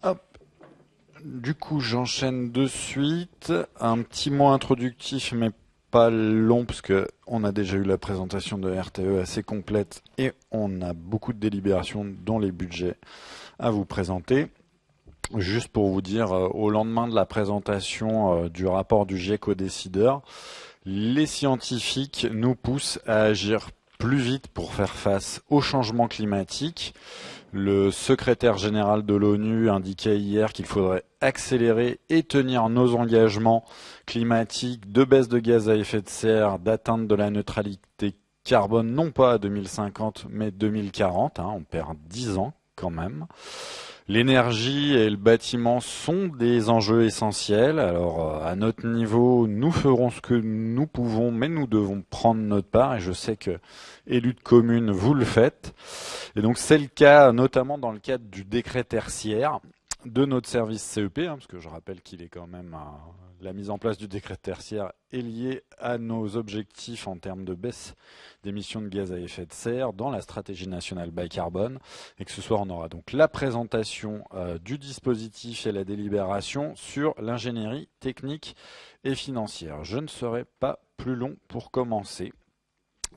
Hop. Du coup, j'enchaîne de suite. Un petit mot introductif, mais pas long, parce que on a déjà eu la présentation de RTE assez complète et on a beaucoup de délibérations dans les budgets à vous présenter. Juste pour vous dire, au lendemain de la présentation du rapport du GIEC aux décideurs, les scientifiques nous poussent à agir plus vite pour faire face au changement climatique. Le secrétaire général de l'ONU indiquait hier qu'il faudrait accélérer et tenir nos engagements climatiques de baisse de gaz à effet de serre, d'atteinte de la neutralité carbone, non pas à 2050, mais 2040. On perd 10 ans quand même. L'énergie et le bâtiment sont des enjeux essentiels. Alors, à notre niveau, nous ferons ce que nous pouvons, mais nous devons prendre notre part. Et je sais que, élus de communes, vous le faites. Et donc, c'est le cas, notamment dans le cadre du décret tertiaire de notre service CEP, parce que je rappelle qu'il est quand même la mise en place du décret tertiaire est liée à nos objectifs en termes de baisse d'émissions de gaz à effet de serre dans la stratégie nationale bas carbone. Et que ce soir, on aura donc la présentation du dispositif et la délibération sur l'ingénierie technique et financière. Je ne serai pas plus long pour commencer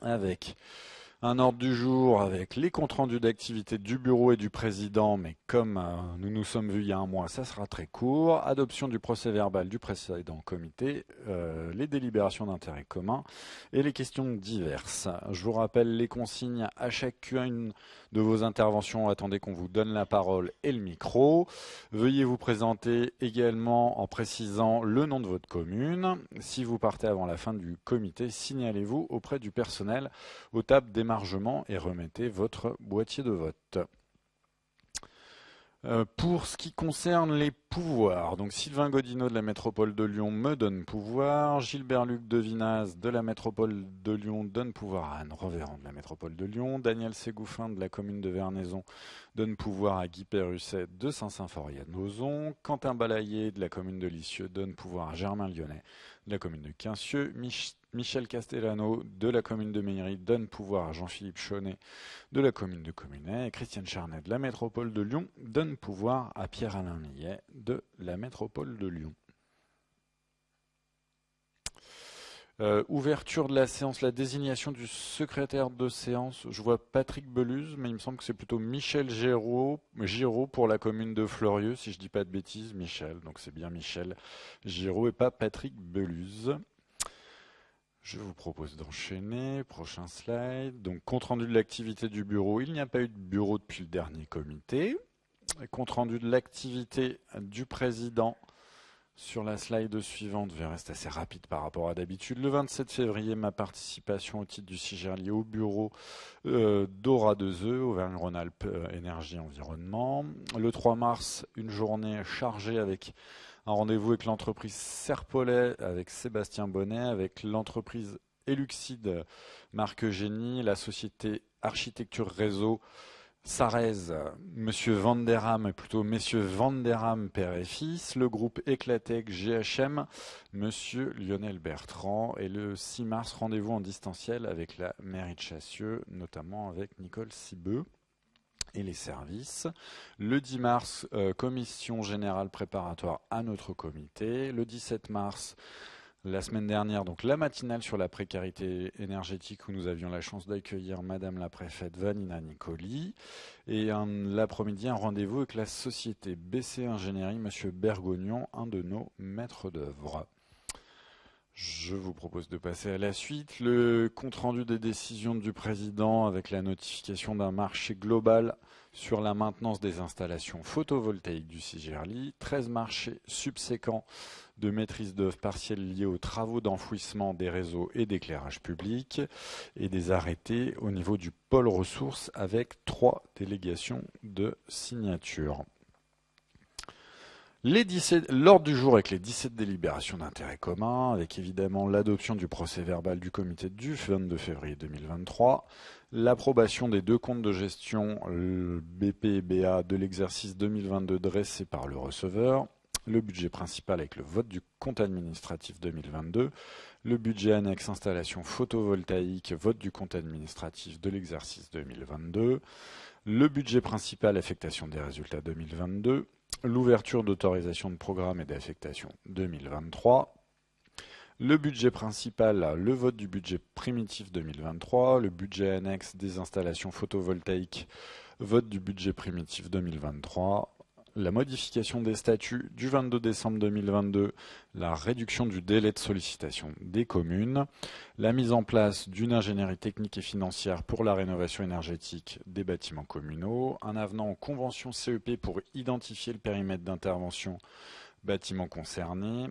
avec un ordre du jour avec les comptes rendus d'activité du bureau et du président, mais comme nous nous sommes vus il y a un mois, ça sera très court. Adoption du procès verbal du précédent comité, les délibérations d'intérêt commun et les questions diverses. Je vous rappelle les consignes à chacune de vos interventions. Attendez qu'on vous donne la parole et le micro. Veuillez vous présenter également en précisant le nom de votre commune. Si vous partez avant la fin du comité, signalez-vous auprès du personnel aux tables d'émargement et remettez votre boîtier de vote. Pour ce qui concerne les pouvoirs, donc Sylvain Godineau de la métropole de Lyon me donne pouvoir, Gilbert-Luc Devinaz de la métropole de Lyon donne pouvoir à Anne Revéran de la métropole de Lyon, Daniel Ségouffin de la commune de Vernaison donne pouvoir à Guy Perrusset de Saint-Symphorien-Nozon, Quentin Balayer de la commune de Lisieux donne pouvoir à Germain Lyonnais de la commune de Quincieux, Michel Castellano de la commune de Meillery donne pouvoir à Jean-Philippe Chaunet de la commune de Communet et Christiane Charnet de la métropole de Lyon donne pouvoir à Pierre-Alain Millet de la métropole de Lyon. Ouverture de la séance, la désignation du secrétaire de séance. Je vois Patrick Beluz, mais il me semble que c'est plutôt Michel Giraud pour la commune de Fleurieux, si je dis pas de bêtises, Michel. Donc c'est bien Michel Giraud et pas Patrick Beluz. Je vous propose d'enchaîner. Prochain slide. Donc, compte rendu de l'activité du bureau. Il n'y a pas eu de bureau depuis le dernier comité. Compte rendu de l'activité du président. Sur la slide suivante, je vais rester assez rapide par rapport à d'habitude. Le 27 février, ma participation au titre du CIGERLI au bureau d'Aura 2E, Auvergne-Rhône-Alpes Énergie Environnement. Le 3 mars, une journée chargée avec un rendez-vous avec l'entreprise Serpollet, avec Sébastien Bonnet, avec l'entreprise Eluxide Marc Eugénie, la société Architecture Réseau Sarez, Monsieur Vanderam, plutôt Messieurs Vanderam, père et fils, le groupe Eclatec GHM, Monsieur Lionel Bertrand, et le 6 mars, rendez-vous en distanciel avec la mairie de Chassieux, notamment avec Nicole Cibeux et les services. Le 10 mars, commission générale préparatoire à notre comité. Le 17 mars, la semaine dernière, donc la matinale sur la précarité énergétique où nous avions la chance d'accueillir Madame la préfète Vanina Nicoli. Et l'après-midi, un rendez-vous avec la société BC Ingénierie, Monsieur Bergognon, un de nos maîtres d'œuvre. Je vous propose de passer à la suite. Le compte-rendu des décisions du président avec la notification d'un marché global sur la maintenance des installations photovoltaïques du CIGERLI. 13 marchés subséquents de maîtrise d'œuvre partielle liés aux travaux d'enfouissement des réseaux et d'éclairage public. Et des arrêtés au niveau du pôle ressources avec 3 délégations de signature. L'ordre du jour avec les 17 délibérations d'intérêt commun, avec évidemment l'adoption du procès verbal du comité du 22 février 2023, l'approbation des 2 comptes de gestion BP et BA de l'exercice 2022 dressés par le receveur, le budget principal avec le vote du compte administratif 2022, le budget annexe installation photovoltaïque, vote du compte administratif de l'exercice 2022, le budget principal affectation des résultats 2022, l'ouverture d'autorisation de programme et d'affectation 2023, le budget principal, le vote du budget primitif 2023, le budget annexe des installations photovoltaïques, vote du budget primitif 2023, la modification des statuts du 22 décembre 2022, la réduction du délai de sollicitation des communes, la mise en place d'une ingénierie technique et financière pour la rénovation énergétique des bâtiments communaux, un avenant aux conventions CEP pour identifier le périmètre d'intervention bâtiments concernés,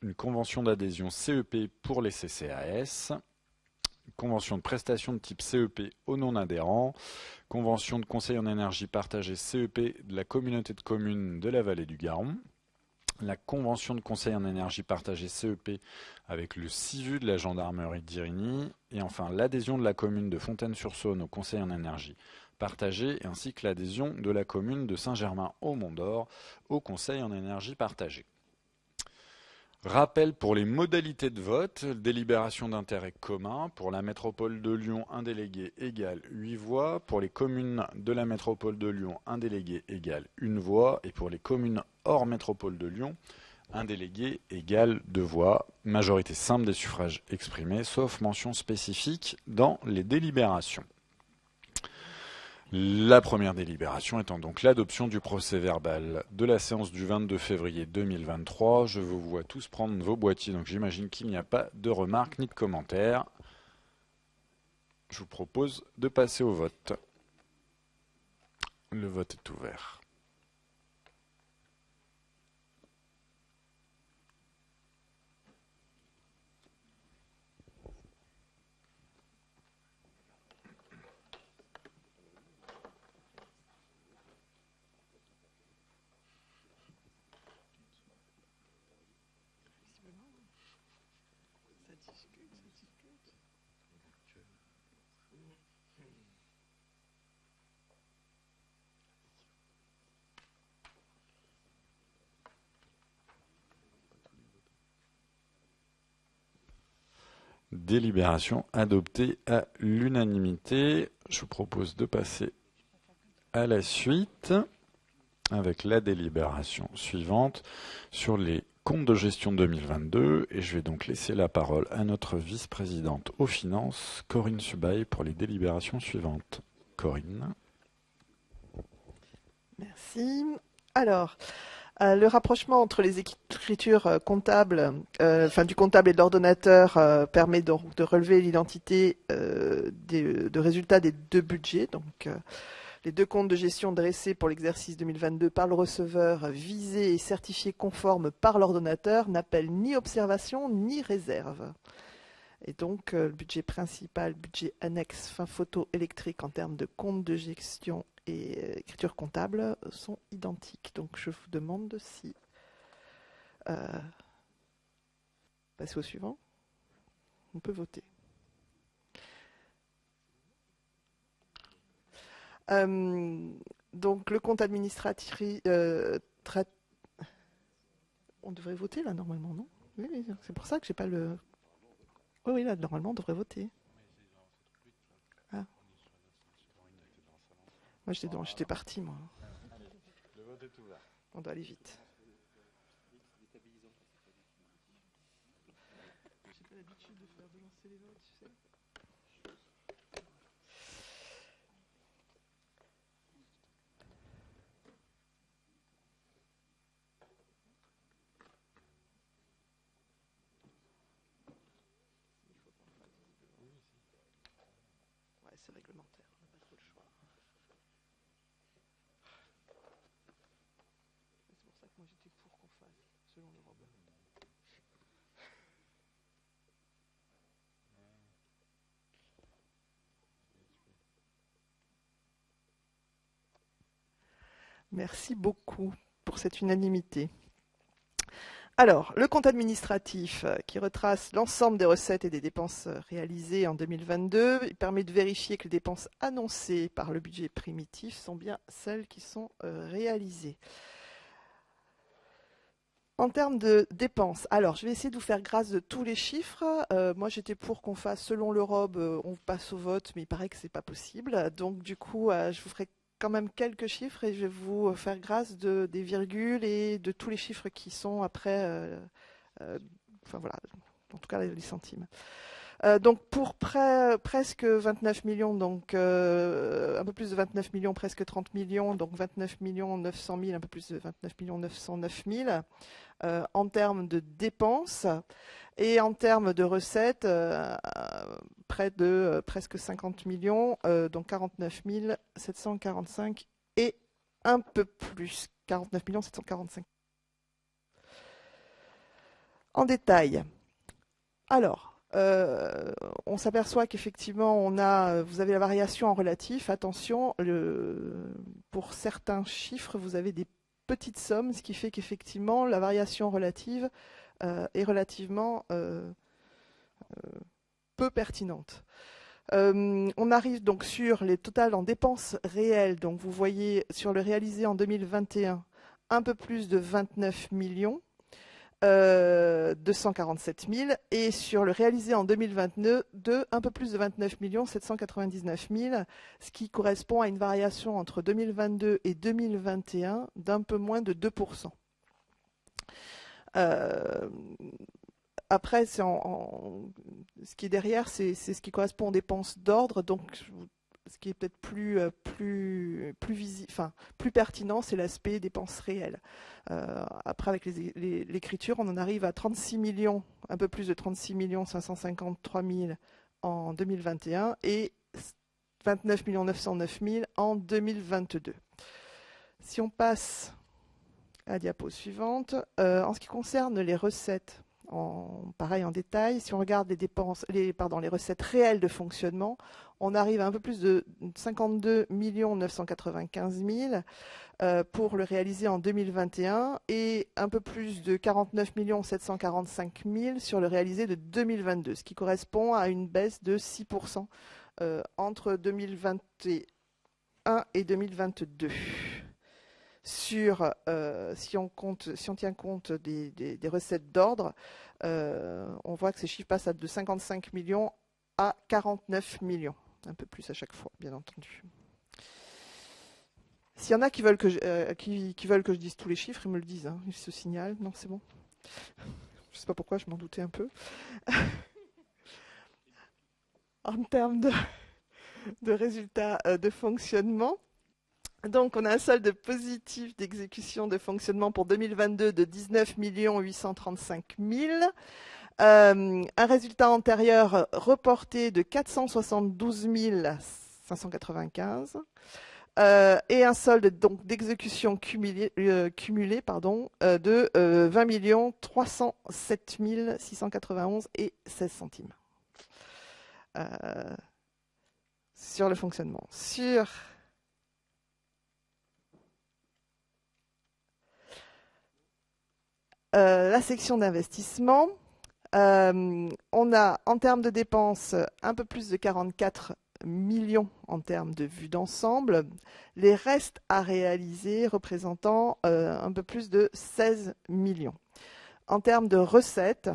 une convention d'adhésion CEP pour les CCAS, une convention de prestation de type CEP aux non-adhérents, convention de conseil en énergie partagée CEP de la communauté de communes de la vallée du Garon, la convention de conseil en énergie partagée CEP avec le CIVU de la gendarmerie d'Irigny, et enfin l'adhésion de la commune de Fontaine-sur-Saône au conseil en énergie partagée, ainsi que l'adhésion de la commune de Saint-Germain-au-Mont-d'Or au conseil en énergie partagée. Rappel pour les modalités de vote, délibération d'intérêt commun. Pour la métropole de Lyon, un délégué égale 8 voix. Pour les communes de la métropole de Lyon, un délégué égale 1 voix. Et pour les communes hors métropole de Lyon, un délégué égale 2 voix. Majorité simple des suffrages exprimés, sauf mention spécifique dans les délibérations. La première délibération étant donc l'adoption du procès-verbal de la séance du 22 février 2023. Je vous vois tous prendre vos boîtiers, donc j'imagine qu'il n'y a pas de remarques ni de commentaires. Je vous propose de passer au vote. Le vote est ouvert. Délibération adoptée à l'unanimité. Je vous propose de passer à la suite avec la délibération suivante sur les comptes de gestion 2022 et je vais donc laisser la parole à notre vice-présidente aux finances, Corinne Subaille, pour les délibérations suivantes. Corinne. Merci. Alors, le rapprochement entre les écritures comptables, du comptable et de l'ordonnateur permet donc de relever l'identité de résultats des deux budgets. Donc, les deux comptes de gestion dressés pour l'exercice 2022 par le receveur, visés et certifiés conformes par l'ordonnateur, n'appellent ni observation ni réserve. Et donc, le budget principal, budget annexe, fin photo électrique en termes de compte de gestion et écriture comptable sont identiques. Donc, je vous demande si passer au suivant. On peut voter. Donc, le compte administratif... on devrait voter, là, normalement, non? Oui, c'est pour ça que j'ai pas le... Oui, là, normalement, on devrait voter. Ah. Moi, j'étais parti, moi. Le vote est ouvert. On doit aller vite. J'ai pas l'habitude de faire de lancer les votes, tu sais. Ouais, c'est réglementaire, on n'a pas trop le choix. C'est pour ça que moi j'étais pour qu'on fasse selon l'Europe. Merci beaucoup pour cette unanimité. Alors, le compte administratif qui retrace l'ensemble des recettes et des dépenses réalisées en 2022, il permet de vérifier que les dépenses annoncées par le budget primitif sont bien celles qui sont réalisées. En termes de dépenses, alors je vais essayer de vous faire grâce de tous les chiffres. Moi j'étais pour qu'on fasse selon l'Europe, on passe au vote, mais il paraît que c'est pas possible. Donc du coup, je vous ferai quand même quelques chiffres et je vais vous faire grâce des virgules et de tous les chiffres qui sont après, enfin voilà, en tout cas les centimes. Donc pour presque 29 millions, donc un peu plus de 29 millions, presque 30 millions, donc 29 millions 900 000, un peu plus de 29 millions 909 000 en termes de dépenses et en termes de recettes, près de presque 50 millions, donc 49 745 et un peu plus, 49 745. En détail. Alors, on s'aperçoit qu'effectivement, vous avez la variation en relatif. Attention, pour certains chiffres, vous avez des petites sommes, ce qui fait qu'effectivement, la variation relative est relativement peu pertinente. On arrive donc sur les totals en dépenses réelles. Donc, vous voyez sur le réalisé en 2021, un peu plus de 29 millions. 247 000 et sur le réalisé en 2022 un peu plus de 29 799 000, ce qui correspond à une variation entre 2022 et 2021 d'un peu moins de 2%. Après, ce qui est derrière, c'est ce qui correspond aux dépenses d'ordre, donc ce qui est peut-être plus pertinent, c'est l'aspect dépenses réelles. Après, avec l'écriture, on en arrive à 36 millions, un peu plus de 36 553 000 en 2021 et 29 909 000 en 2022. Si on passe à la diapo suivante, en ce qui concerne les recettes, pareil en détail, si on regarde les recettes réelles de fonctionnement, on arrive à un peu plus de 52 995 000 pour le réaliser en 2021 et un peu plus de 49 745 000 sur le réalisé de 2022, ce qui correspond à une baisse de 6% entre 2021 et 2022. Si on tient compte des recettes d'ordre, on voit que ces chiffres passent de 55 millions à 49 millions. Un peu plus à chaque fois, bien entendu. S'il y en a qui veulent que je dise tous les chiffres, ils me le disent. Hein. Ils se signalent. Non, c'est bon. Je ne sais pas pourquoi, je m'en doutais un peu. En termes de résultats de fonctionnement, donc, on a un solde positif d'exécution de fonctionnement pour 2022 de 19 835 000. Un résultat antérieur reporté de 472 595. Et un solde donc d'exécution cumulé de 20 307 691 et 16 centimes. Sur le fonctionnement. Sur la section d'investissement, on a en termes de dépenses un peu plus de 44 millions en termes de vue d'ensemble, les restes à réaliser représentant un peu plus de 16 millions. En termes de recettes,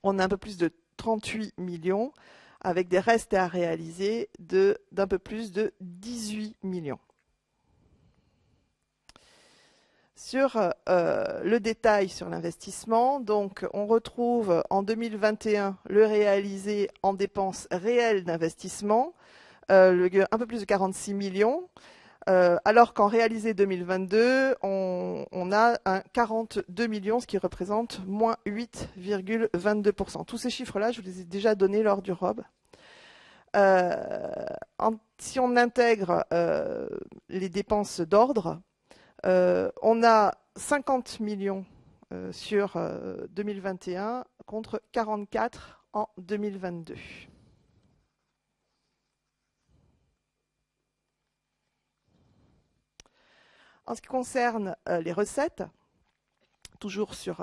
on a un peu plus de 38 millions avec des restes à réaliser d'un peu plus de 18 millions. Sur le détail sur l'investissement, donc on retrouve en 2021 le réalisé en dépenses réelles d'investissement, un peu plus de 46 millions, alors qu'en réalisé 2022, on a un 42 millions, ce qui représente moins 8,22%. Tous ces chiffres-là, je vous les ai déjà donnés lors du ROB. Si on intègre les dépenses d'ordre, on a 50 millions sur 2021 contre 44 en 2022. En ce qui concerne les recettes, toujours sur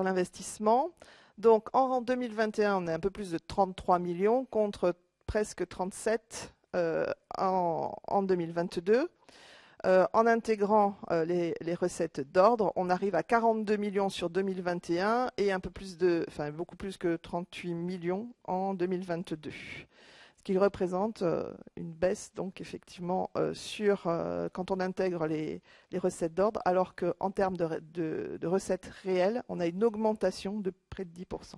l'investissement, donc en 2021, on a un peu plus de 33 millions contre presque 37 en 2022. En intégrant les recettes d'ordre, on arrive à 42 millions sur 2021 et beaucoup plus que 38 millions en 2022. Ce qui représente une baisse donc effectivement quand on intègre les recettes d'ordre, alors qu'en termes de recettes réelles, on a une augmentation de près de 10%.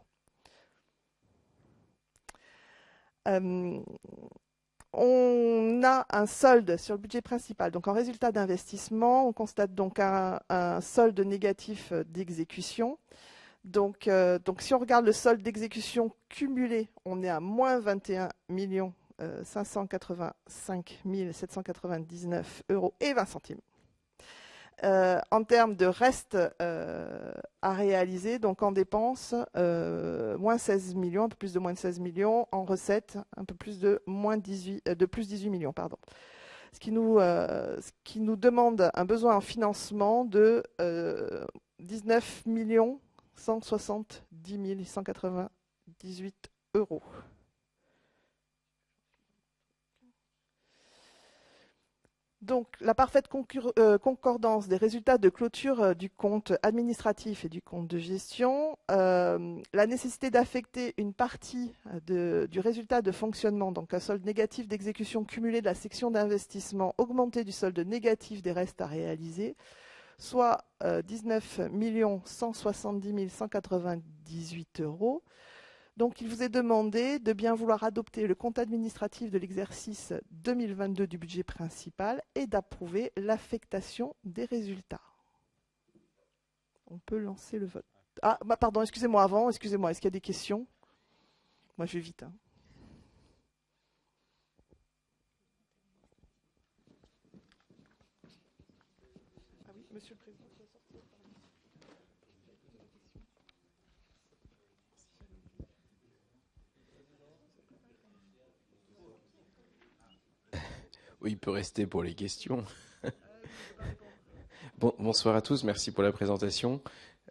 On a un solde sur le budget principal. Donc en résultat d'investissement, on constate donc un solde négatif d'exécution. Donc si on regarde le solde d'exécution cumulé, on est à moins 21 585 799 euros et 20 centimes. En termes de reste à réaliser, donc en dépenses, moins 16 millions, un peu plus de moins de 16 millions, en recettes, un peu plus de plus 18 millions, pardon. Ce qui nous demande un besoin en financement de 19 170 198 euros. Donc, la parfaite concordance des résultats de clôture du compte administratif et du compte de gestion, la nécessité d'affecter une partie du résultat de fonctionnement, donc un solde négatif d'exécution cumulé de la section d'investissement augmenté du solde négatif des restes à réaliser, soit 19 170 198 euros. Donc, il vous est demandé de bien vouloir adopter le compte administratif de l'exercice 2022 du budget principal et d'approuver l'affectation des résultats. On peut lancer le vote. Ah, pardon, excusez-moi avant, excusez-moi, est-ce qu'il y a des questions? Moi, je vais vite. Hein. Ah oui, monsieur le Président. Oui, il peut rester pour les questions. Bonsoir à tous, merci pour la présentation.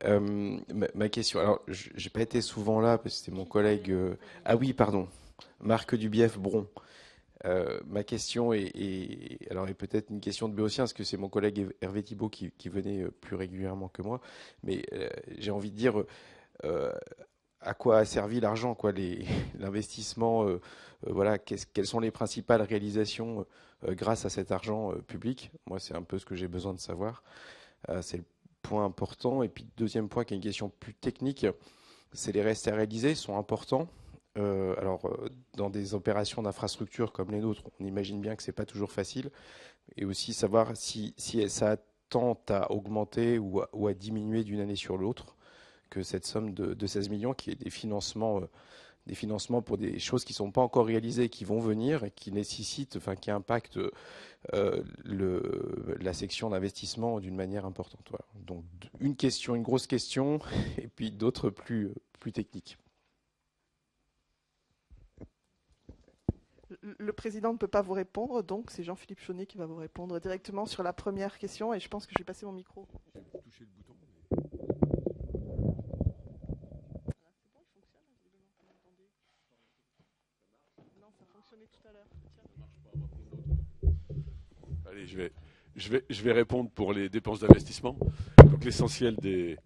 Ma question, alors j'ai pas été souvent là parce que c'était mon collègue. Ah oui, pardon, Marc Dubief-Bron. Ma question est peut-être une question de Béotien, parce que c'est mon collègue Hervé Thibault qui venait plus régulièrement que moi. Mais j'ai envie de dire à quoi a servi l'argent, quoi, l'investissement. Voilà, quelles sont les principales réalisations grâce à cet argent public? Moi, c'est un peu ce que j'ai besoin de savoir. C'est le point important. Et puis, deuxième point, qui est une question plus technique, c'est les restes à réaliser sont importants. Dans des opérations d'infrastructure comme les nôtres, on imagine bien que c'est pas toujours facile. Et aussi savoir si ça tend à augmenter ou à diminuer d'une année sur l'autre, que cette somme de 16 millions, qui est des financements pour des choses qui ne sont pas encore réalisées, qui vont venir et qui nécessitent, qui impactent la section d'investissement d'une manière importante. Voilà. Donc une grosse question, et puis d'autres plus techniques. Le président ne peut pas vous répondre, donc c'est Jean-Philippe Chaunet qui va vous répondre directement sur la première question, et je pense que je vais passer mon micro. J'ai touché le bouton. Tout à l'heure. Allez, je vais répondre pour les dépenses d'investissement. Donc l'essentiel des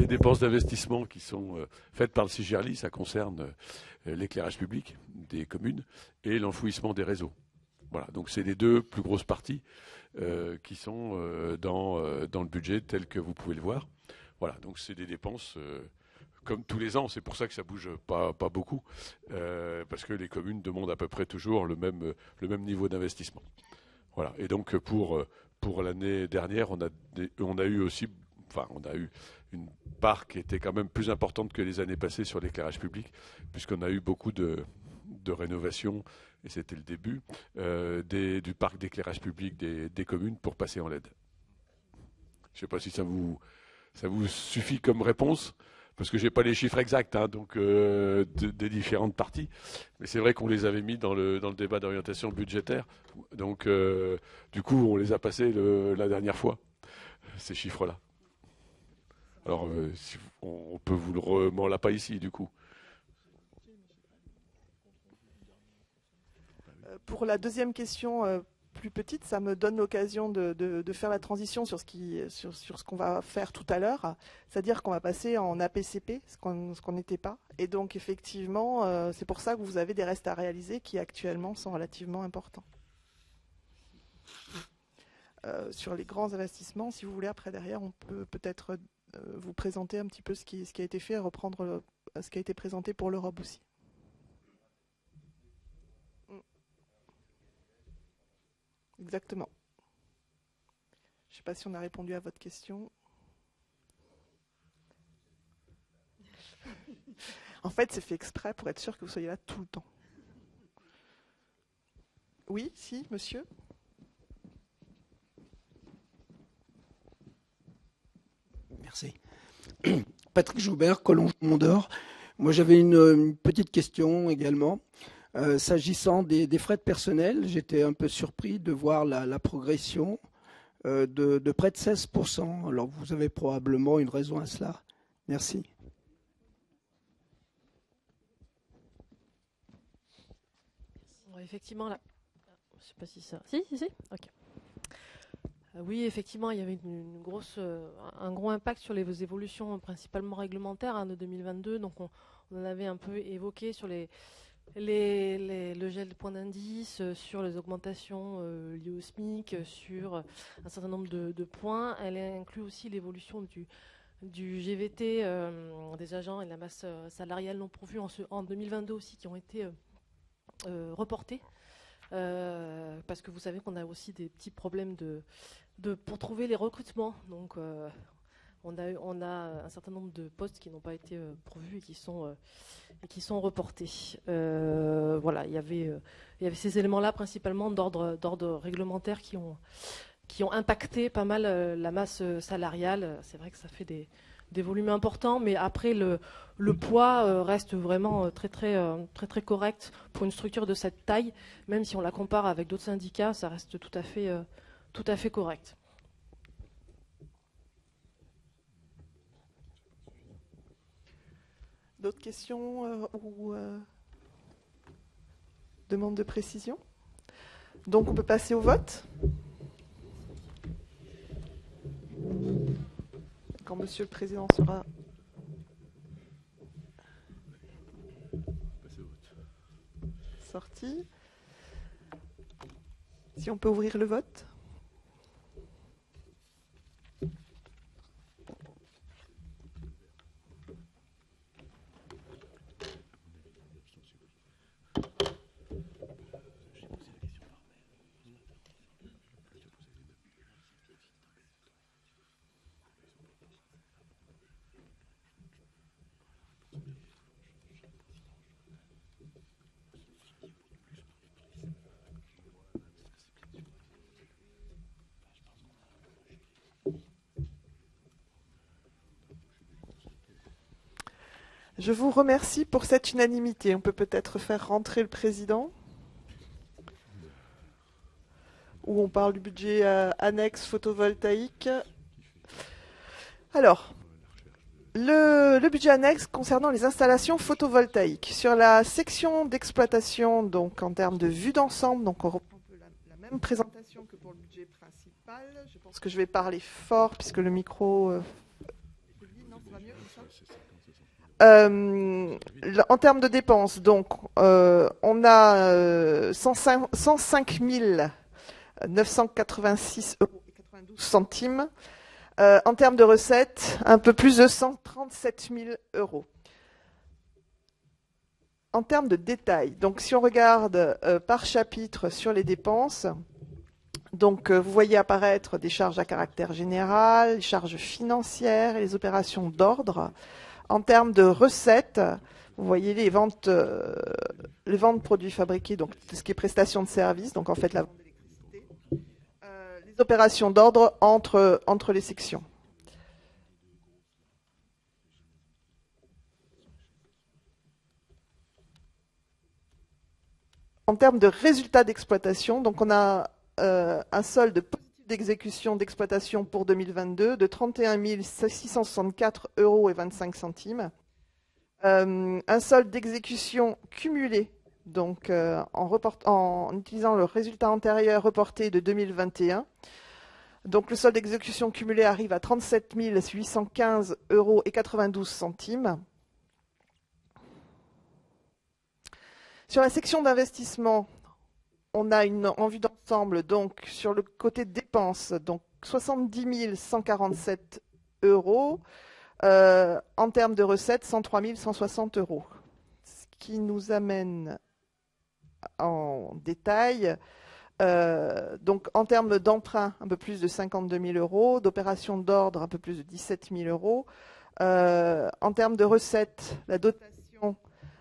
dépenses d'investissement qui sont faites par le CIGERLI, ça concerne l'éclairage public des communes et l'enfouissement des réseaux. Voilà, donc c'est les deux plus grosses parties qui sont dans le budget tel que vous pouvez le voir. Voilà, donc c'est des dépenses comme tous les ans, c'est pour ça que ça bouge pas beaucoup, parce que les communes demandent à peu près toujours le même niveau d'investissement. Voilà. Et donc pour l'année dernière, on a eu une part qui était quand même plus importante que les années passées sur l'éclairage public, puisqu'on a eu beaucoup de rénovation, et c'était le début du parc d'éclairage public des communes pour passer en LED. Je ne sais pas si ça vous suffit comme réponse. Parce que j'ai pas les chiffres exacts, donc des différentes parties. Mais c'est vrai qu'on les avait mis dans le débat d'orientation budgétaire. Donc du coup, on les a passés la dernière fois, ces chiffres-là. Alors, on peut vous le remettre là pas ici, du coup. Pour la deuxième question, plus petite, ça me donne l'occasion de faire la transition sur ce qu'on va faire tout à l'heure, c'est-à-dire qu'on va passer en APCP, ce qu'on n'était pas. Et donc effectivement, c'est pour ça que vous avez des restes à réaliser qui actuellement sont relativement importants. Sur les grands investissements, si vous voulez, après derrière, on peut peut-être vous présenter un petit peu ce qui a été fait, reprendre ce qui a été présenté pour l'Europe aussi. Exactement. Je ne sais pas si on a répondu à votre question. En fait, c'est fait exprès pour être sûr que vous soyez là tout le temps. Oui, si, monsieur ? Merci. Patrick Joubert, Collonges Mondor. Moi, j'avais une petite question également. S'agissant des frais de personnel, j'étais un peu surpris de voir la progression de près de 16%. Alors, vous avez probablement une raison à cela. Merci. Effectivement, là. Je ne sais pas si ça. Si. Ok. Oui, effectivement, il y avait un gros impact sur les évolutions principalement réglementaires de 2022. Donc, on en avait un peu évoqué sur le gel de points d'indice, sur les augmentations liées au SMIC, sur un certain nombre de points. Elle inclut aussi l'évolution du GVT des agents et de la masse salariale non pourvue en 2022 aussi, qui ont été reportés. Parce que vous savez qu'on a aussi des petits problèmes pour trouver les recrutements. Donc, on a un certain nombre de postes qui n'ont pas été pourvus et qui sont reportés. Voilà, il y avait ces éléments-là principalement d'ordre réglementaire qui ont impacté pas mal la masse salariale. C'est vrai que ça fait des volumes importants, mais après le poids reste vraiment très correct pour une structure de cette taille. Même si on la compare avec d'autres syndicats, ça reste tout à fait correct. D'autres questions ou demandes de précision? Donc on peut passer au vote. Quand Monsieur le Président sera sorti. Si on peut ouvrir le vote. Je vous remercie pour cette unanimité. On peut peut-être faire rentrer le président. Où on parle du budget annexe photovoltaïque. Alors, le budget annexe concernant les installations photovoltaïques. Sur la section d'exploitation, donc en termes de vue d'ensemble, donc on reprend un peu la même présentation que pour le budget principal. Je pense que je vais parler fort puisque le micro... non, ça va mieux comme ça. En termes de dépenses, donc, on a 105 986,92 €. En termes de recettes, un peu plus de 137 000 €. En termes de détails, donc si on regarde par chapitre sur les dépenses, donc vous voyez apparaître des charges à caractère général, les charges financières et les opérations d'ordre. En termes de recettes, vous voyez les ventes de produits fabriqués, donc tout ce qui est prestation de services, donc en fait la vente d'électricité, les opérations d'ordre entre les sections. En termes de résultats d'exploitation, donc on a un solde positif d'exécution d'exploitation pour 2022 de 31 664,25 €. Un solde d'exécution cumulé Donc, en utilisant le résultat antérieur reporté de 2021, donc le solde d'exécution cumulé arrive à 37 815 euros et 92 centimes. Sur la section d'investissement, on a en vue d'ensemble, donc sur le côté dépenses, donc 70 147 euros. En termes de recettes, 103 160 euros. Ce qui nous amène en détail, donc en termes d'emprunt, un peu plus de 52 000 euros, d'opérations d'ordre, un peu plus de 17 000 euros. En termes de recettes, la dotation,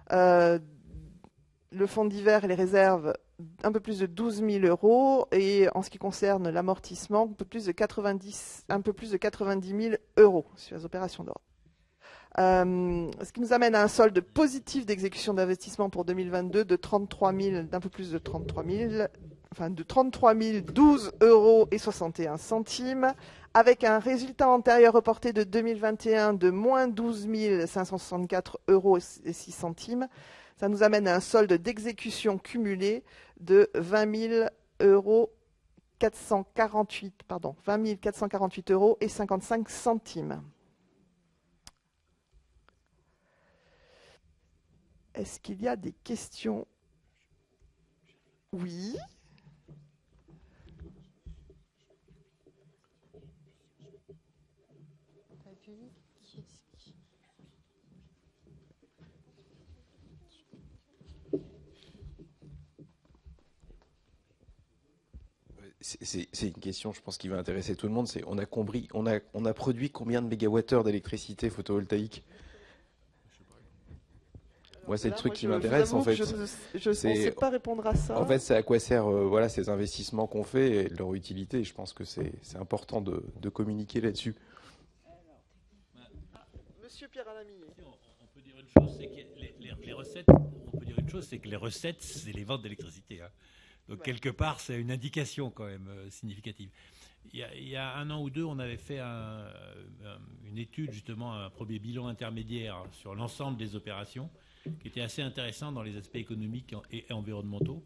le fonds divers et les réserves, un peu plus de 12 000 euros. Et en ce qui concerne l'amortissement, un peu plus de 90 000 euros sur les opérations d'ordre. Ce qui nous amène à un solde positif d'exécution d'investissement pour 2022 de 33 000, d'un peu plus de 33 000, enfin de 33 012 euros et 61 centimes, avec un résultat antérieur reporté de 2021 de moins 12 564 euros et 6 centimes. Ça nous amène à un solde d'exécution cumulé de 20 448 euros et 55 centimes. Est-ce qu'il y a des questions? Oui. C'est une question, je pense, qui va intéresser tout le monde. C'est on a produit combien de mégawattheures d'électricité photovoltaïque? Moi, c'est le truc qui m'intéresse, en fait. Je ne sais pas répondre à ça. En fait, c'est à quoi servent voilà, ces investissements qu'on fait et leur utilité. Je pense que c'est important de communiquer là-dessus. Monsieur Pierre Alamy. On peut dire une chose, c'est que les recettes, les recettes, c'est les ventes d'électricité. Hein. Donc, quelque part, c'est une indication quand même significative. Il y a 1 an ou 2, on avait fait une étude, justement, un premier bilan intermédiaire sur l'ensemble des opérations, qui était assez intéressant dans les aspects économiques et environnementaux.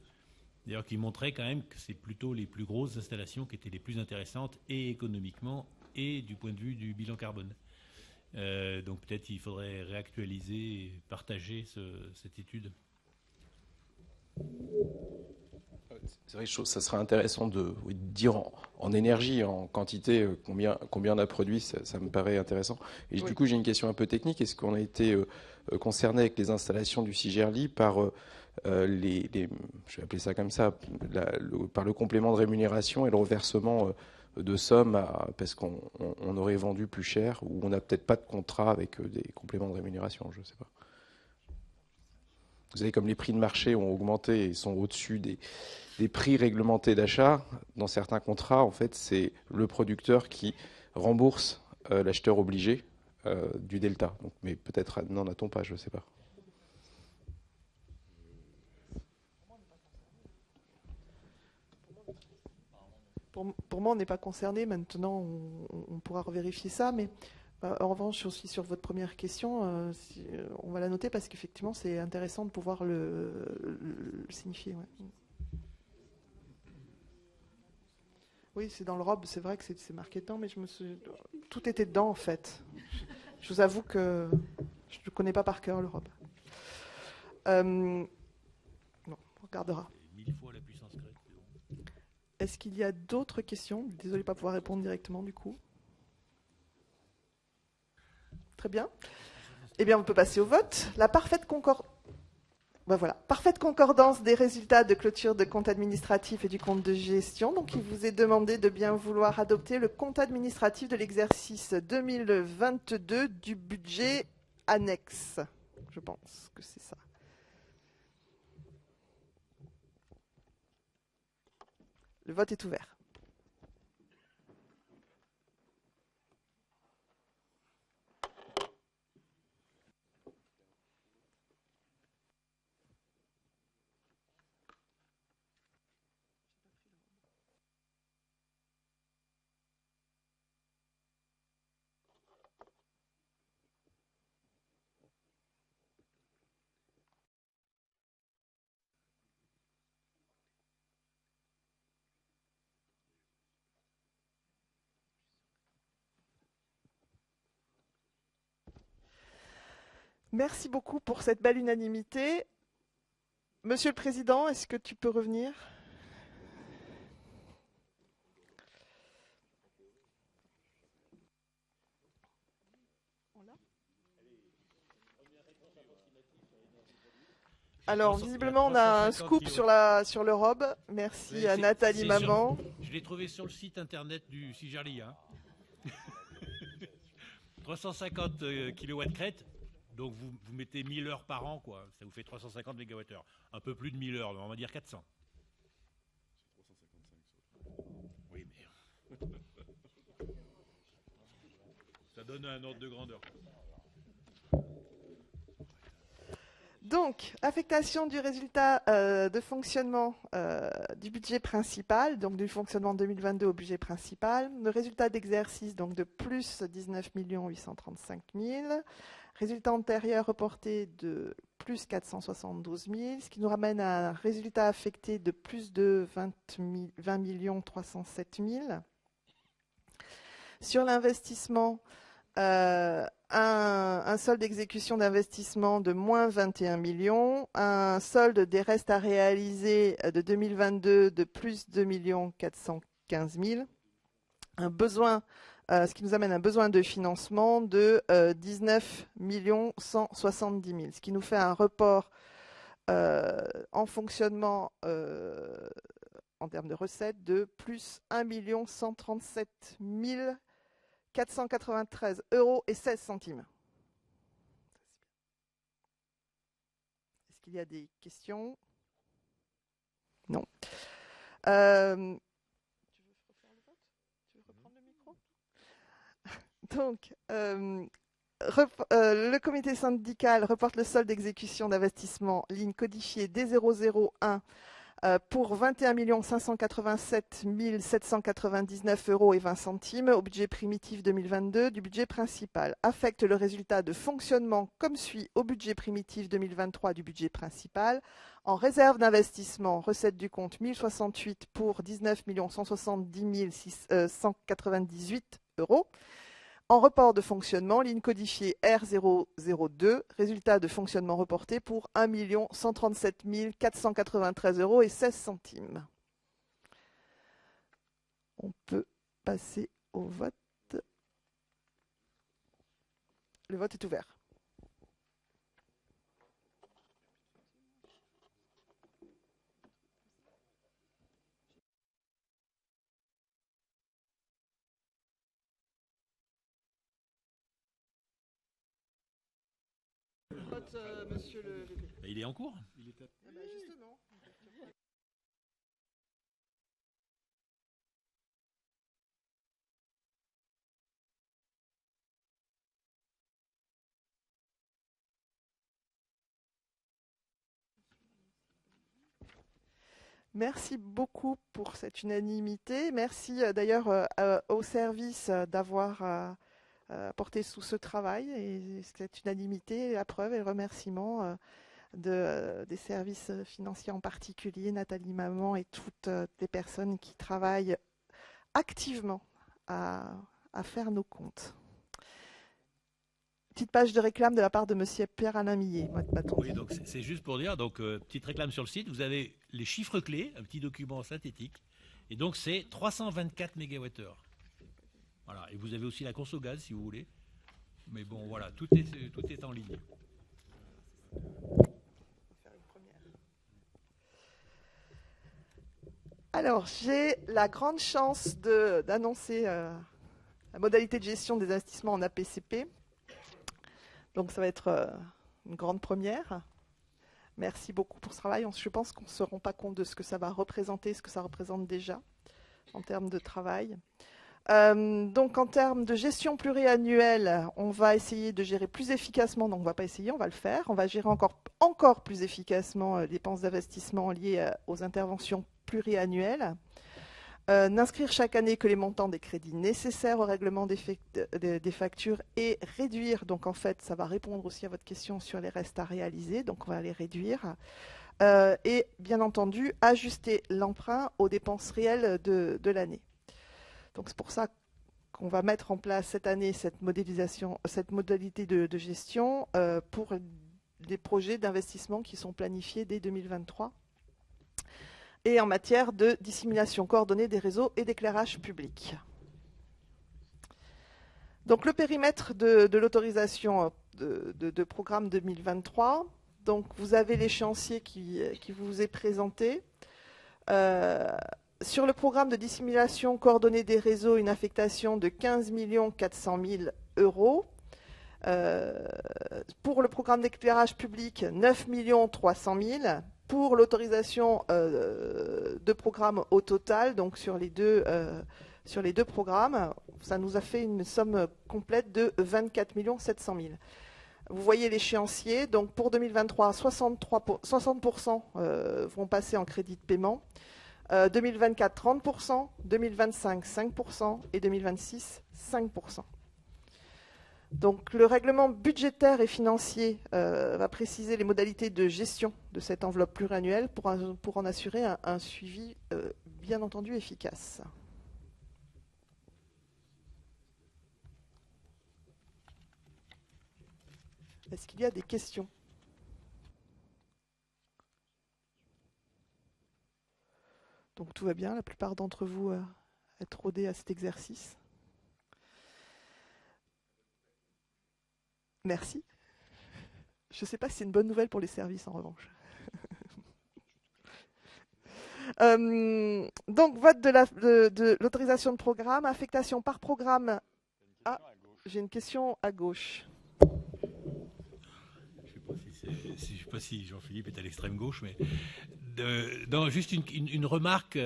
D'ailleurs, qui montrait quand même que c'est plutôt les plus grosses installations qui étaient les plus intéressantes, et économiquement, et du point de vue du bilan carbone. Donc peut-être il faudrait réactualiser et partager cette étude. C'est vrai que ça serait intéressant de dire en énergie, en quantité, combien on a produit, ça me paraît intéressant. Et du coup, j'ai une question un peu technique. Est-ce qu'on a été concerné avec les installations du CIGERLI par je vais appeler ça comme ça, par le complément de rémunération et le reversement de sommes parce qu'on aurait vendu plus cher, ou on n'a peut-être pas de contrat avec des compléments de rémunération, je ne sais pas. Vous savez, comme les prix de marché ont augmenté et sont au-dessus des prix réglementés d'achat, dans certains contrats, en fait, c'est le producteur qui rembourse l'acheteur obligé du delta. Donc, mais peut-être n'en a-t-on pas, je ne sais pas. Pour moi, on n'est pas concerné. Maintenant, on pourra revérifier ça. Mais en revanche, aussi sur votre première question, on va la noter parce qu'effectivement, c'est intéressant de pouvoir le signifier. Ouais. Oui, c'est dans le ROB. C'est vrai que c'est marqué dedans, mais tout était dedans en fait. Je vous avoue que je ne connais pas par cœur le ROB. Bon, on regardera. 1000 fois la puissance grecque. Est-ce qu'il y a d'autres questions? Désolé de ne pas pouvoir répondre directement du coup. Très bien. Eh bien, on peut passer au vote. La parfaite concordance des résultats de clôture de compte administratif et du compte de gestion. Donc, il vous est demandé de bien vouloir adopter le compte administratif de l'exercice 2022 du budget annexe. Je pense que c'est ça. Le vote est ouvert. Merci beaucoup pour cette belle unanimité. Monsieur le Président, est-ce que tu peux revenir ? Alors, visiblement, on a un scoop sur l'Europe. Merci à Nathalie Maman. Je l'ai trouvé sur le site internet du CIGERLI. 350 kW crête, donc vous mettez 1000 heures par an, quoi. Ça vous fait 350 MWh. Un peu plus de 1000 heures, on va dire 400. Oui, mais... ça donne un ordre de grandeur. Donc, affectation du résultat de fonctionnement du budget principal, donc du fonctionnement 2022 au budget principal. Le résultat d'exercice, donc de plus 19 835 000. Résultat antérieur reporté de plus 472 000, ce qui nous ramène à un résultat affecté de plus de 20 307 000. Sur l'investissement, un solde d'exécution d'investissement de moins 21 millions, un solde des restes à réaliser de 2022 de plus 2 415 000, un besoin, ce qui nous amène à un besoin de financement de 19 170 000, ce qui nous fait un report en fonctionnement en termes de recettes de plus 1 137 493 € et 16 centimes. Est-ce qu'il y a des questions? Non. Tu veux refaire le vote? Tu veux reprendre le micro? Donc, le comité syndical reporte le solde d'exécution d'investissement ligne codifiée D001 pour 21 587 799 € et 20 centimes au budget primitif 2022 du budget principal. Affecte le résultat de fonctionnement comme suit au budget primitif 2023 du budget principal. En réserve d'investissement, recette du compte 1068 pour 19 170 198 €. En report de fonctionnement, ligne codifiée R002, résultat de fonctionnement reporté pour 1 137 493 € et 16 centimes. On peut passer au vote. Le vote est ouvert. Monsieur le... Il est en cours. Justement. Merci beaucoup pour cette unanimité. Merci d'ailleurs au service d'avoir apporté sous ce travail et cette unanimité, la preuve et le remerciement des services financiers en particulier, Nathalie Maman et toutes les personnes qui travaillent activement à faire nos comptes. Petite page de réclame de la part de monsieur Pierre-Alain Millet. Oui, donc c'est juste pour dire, donc petite réclame sur le site, vous avez les chiffres clés, un petit document synthétique, et donc c'est 324 MWh. Voilà, et vous avez aussi la conso gaz si vous voulez. Mais bon, voilà, tout est en ligne. Alors, j'ai la grande chance d'annoncer la modalité de gestion des investissements en APCP. Donc, ça va être une grande première. Merci beaucoup pour ce travail. Je pense qu'on ne se rend pas compte de ce que ça va représenter, ce que ça représente déjà en termes de travail. Donc en termes de gestion pluriannuelle, on va essayer de gérer plus efficacement, donc on ne va pas essayer, on va le faire. On va gérer encore plus efficacement les dépenses d'investissement liées aux interventions pluriannuelles. N'inscrire chaque année que les montants des crédits nécessaires au règlement des factures et réduire, donc en fait ça va répondre aussi à votre question sur les restes à réaliser, donc on va les réduire. Et bien entendu, ajuster l'emprunt aux dépenses réelles de l'année. Donc c'est pour ça qu'on va mettre en place cette année cette modalité de gestion pour des projets d'investissement qui sont planifiés dès 2023 et en matière de dissémination coordonnée des réseaux et d'éclairage public. Donc le périmètre de l'autorisation de programme 2023, donc vous avez l'échéancier qui vous est présenté. Sur le programme de dissimulation coordonnée des réseaux, une affectation de 15 400 000 euros. Pour le programme d'éclairage public, 9 300 000. Pour l'autorisation de programme au total, donc sur les deux programmes, ça nous a fait une somme complète de 24 700 000. Vous voyez l'échéancier. Donc pour 2023, 60% vont passer en crédit de paiement. 2024, 30%, 2025, 5% et 2026, 5%. Donc le règlement budgétaire et financier va préciser les modalités de gestion de cette enveloppe pluriannuelle pour en assurer un suivi bien entendu efficace. Est-ce qu'il y a des questions ? Donc tout va bien, la plupart d'entre vous êtes rodés à cet exercice. Merci. Je ne sais pas si c'est une bonne nouvelle pour les services en revanche. Donc vote de l'autorisation de programme, affectation par programme. Ah, j'ai une question à gauche. Je ne sais pas si Jean-Philippe est à l'extrême gauche, mais non, juste une remarque.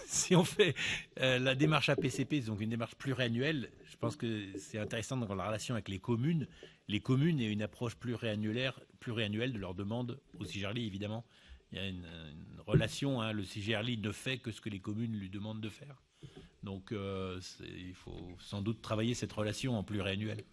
Si on fait la démarche APCP, donc une démarche pluriannuelle, je pense que c'est intéressant dans la relation avec les communes et une approche pluriannuelle de leur demande au CIGERLI, évidemment. Il y a une relation, hein, le CIGERLI ne fait que ce que les communes lui demandent de faire. Donc il faut sans doute travailler cette relation en pluriannuel.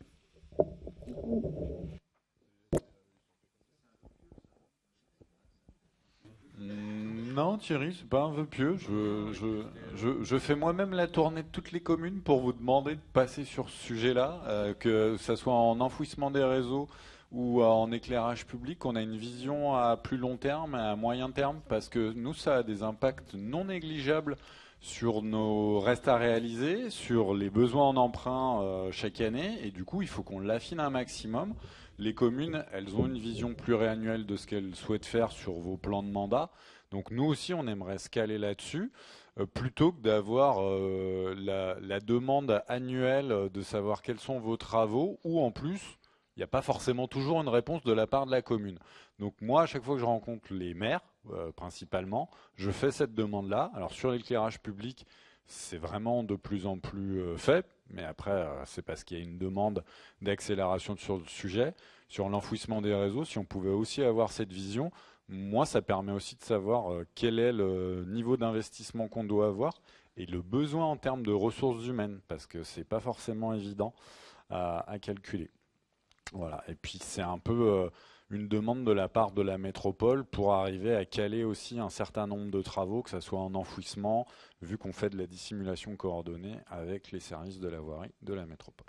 Non, Thierry, c'est pas un vœu pieux. Je fais moi-même la tournée de toutes les communes pour vous demander de passer sur ce sujet-là, que ce soit en enfouissement des réseaux ou en éclairage public. On a une vision à plus long terme et à moyen terme, parce que nous, ça a des impacts non négligeables sur nos restes à réaliser, sur les besoins en emprunt chaque année, et du coup, il faut qu'on l'affine un maximum. Les communes, elles ont une vision pluriannuelle de ce qu'elles souhaitent faire sur vos plans de mandat. Donc nous aussi, on aimerait se caler là-dessus, plutôt que d'avoir la demande annuelle de savoir quels sont vos travaux, ou en plus, il n'y a pas forcément toujours une réponse de la part de la commune. Donc moi, à chaque fois que je rencontre les maires, principalement, je fais cette demande-là. Alors sur l'éclairage public, c'est vraiment de plus en plus fait, mais après, c'est parce qu'il y a une demande d'accélération sur le sujet. Sur l'enfouissement des réseaux, si on pouvait aussi avoir cette vision, moi, ça permet aussi de savoir quel est le niveau d'investissement qu'on doit avoir et le besoin en termes de ressources humaines, parce que c'est pas forcément évident à calculer. Voilà. Et puis c'est un peu une demande de la part de la métropole pour arriver à caler aussi un certain nombre de travaux, que ce soit en enfouissement, vu qu'on fait de la dissimulation coordonnée avec les services de la voirie de la métropole.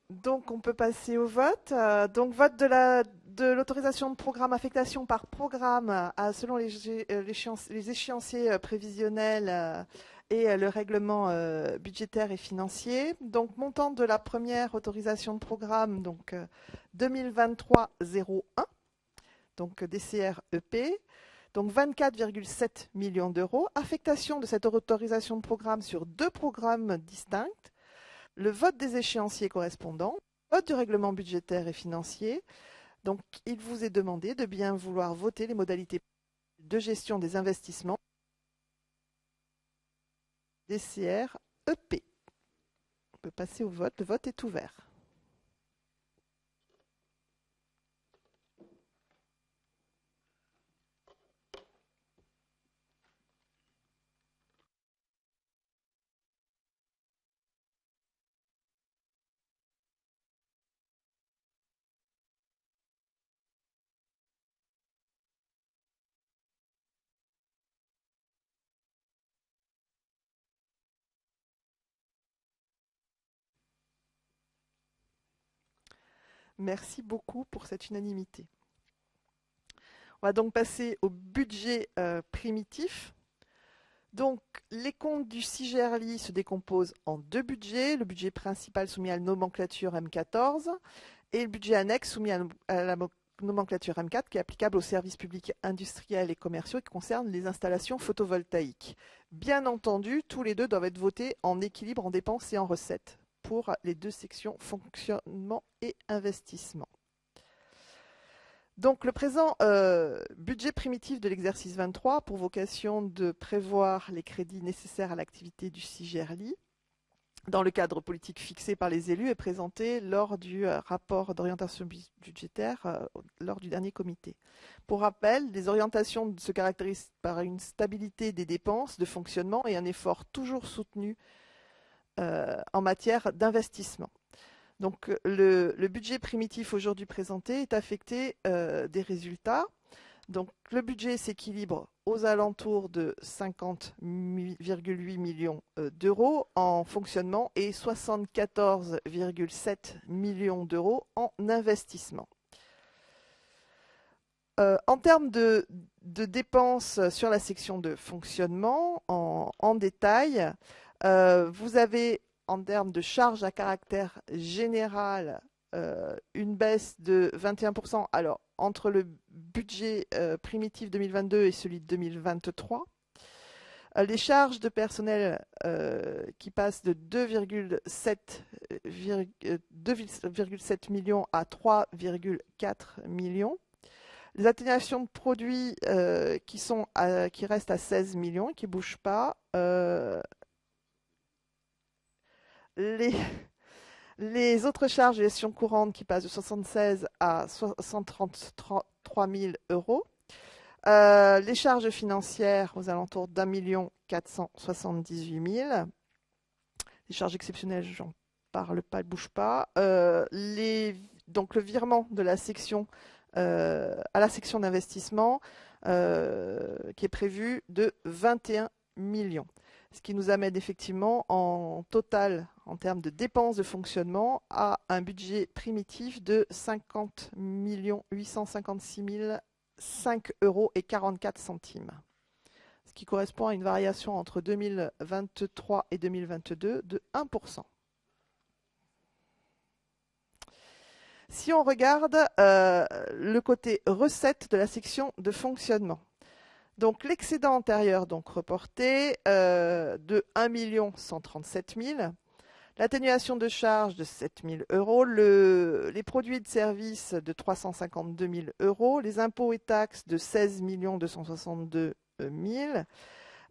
Donc on peut passer au vote. Donc vote de l'autorisation de programme, affectation par programme selon les échéanciers prévisionnels et le règlement budgétaire et financier. Donc montant de la première autorisation de programme, donc 2023-01, donc DCR EP, donc 24,7 millions d'euros. Affectation de cette autorisation de programme sur 2 programmes distincts. Le vote des échéanciers correspondants, vote du règlement budgétaire et financier. Donc, il vous est demandé de bien vouloir voter les modalités de gestion des investissements DCR EP. On peut passer au vote. Le vote est ouvert. Merci beaucoup pour cette unanimité. On va donc passer au budget primitif. Donc, les comptes du CIGERLI se décomposent en deux budgets. Le budget principal soumis à la nomenclature M14 et le budget annexe soumis à la nomenclature M4 qui est applicable aux services publics industriels et commerciaux et qui concerne les installations photovoltaïques. Bien entendu, tous les deux doivent être votés en équilibre en dépenses et en recettes pour les deux sections fonctionnement et investissement. Donc le présent budget primitif de l'exercice 23 a pour vocation de prévoir les crédits nécessaires à l'activité du CIGERLI dans le cadre politique fixé par les élus et présenté lors du rapport d'orientation budgétaire lors du dernier comité. Pour rappel, les orientations se caractérisent par une stabilité des dépenses de fonctionnement et un effort toujours soutenu en matière d'investissement. Donc le budget primitif aujourd'hui présenté est affecté des résultats. Donc le budget s'équilibre aux alentours de 50,8 millions d'euros en fonctionnement et 74,7 millions d'euros en investissement. En termes de dépenses sur la section de fonctionnement, en détail, vous avez en termes de charges à caractère général, une baisse de 21%. Alors, entre le budget primitif 2022 et celui de 2023. Les charges de personnel qui passent de 2,7 millions à 3,4 millions. Les atténuations de produits qui restent à 16 millions et qui ne bougent pas. Les autres charges de gestion courante qui passent de 76 à 133 000 euros. Les charges financières aux alentours d'1 478 000. Les charges exceptionnelles, j'en parle pas, elles ne bougent pas. Donc le virement de la section à la section d'investissement qui est prévu de 21 millions. Ce qui nous amène effectivement en total, en termes de dépenses de fonctionnement, à un budget primitif de 50 856 005 euros et 44 centimes. Ce qui correspond à une variation entre 2023 et 2022 de 1%. Si on regarde le côté recettes de la section de fonctionnement, donc l'excédent antérieur donc reporté de 1 137 000, l'atténuation de charges de 7 000 euros, les produits de services de 352 000 euros, les impôts et taxes de 16 262 000,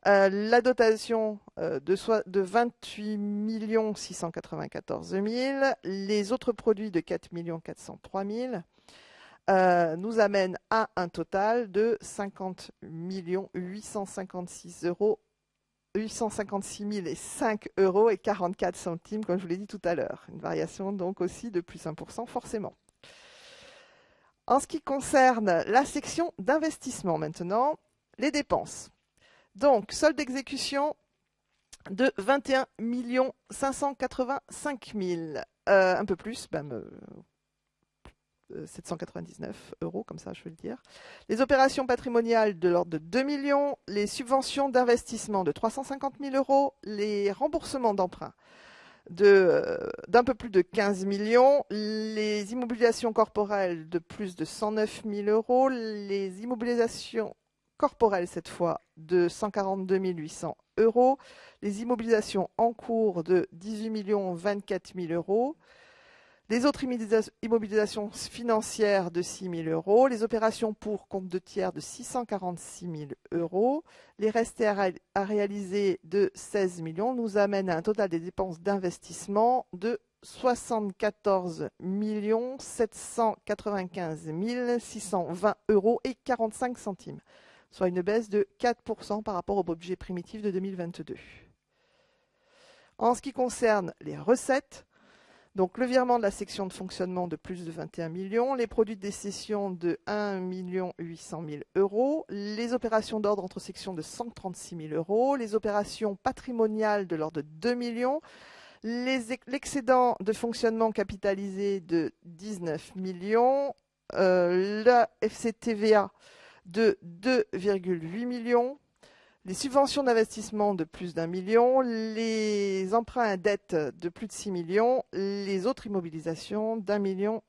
la dotation de 28 694 000, les autres produits de 4 403 000, nous amène à un total de 50 856 005 euros et 44 centimes, comme je vous l'ai dit tout à l'heure. Une variation donc aussi de plus 1% forcément. En ce qui concerne la section d'investissement maintenant, les dépenses. Donc, solde d'exécution de 21 585 000, un peu plus, 799 euros, comme ça je veux le dire. Les opérations patrimoniales de l'ordre de 2 millions, les subventions d'investissement de 350 000 euros, les remboursements d'emprunts d'un peu plus de 15 millions, les immobilisations corporelles de plus de 109 000 euros, les immobilisations corporelles cette fois de 142 800 euros, les immobilisations en cours de 18 024 000 euros, les autres immobilisations financières de 6 000 euros, les opérations pour compte de tiers de 646 000 euros, les restés à réaliser de 16 millions nous amènent à un total des dépenses d'investissement de 74 795 620 euros et 45 centimes, soit une baisse de 4% par rapport au budget primitif de 2022. En ce qui concerne les recettes, donc le virement de la section de fonctionnement de plus de 21 millions, les produits de décession de 1 800 000 euros, les opérations d'ordre entre sections de 136 000 euros, les opérations patrimoniales de l'ordre de 2 millions, L'excédent de fonctionnement capitalisé de 19 millions, la FCTVA de 2,8 millions, les subventions d'investissement de plus d'1 million, les emprunts à dette de plus de 6 millions, les autres immobilisations d'1,5 million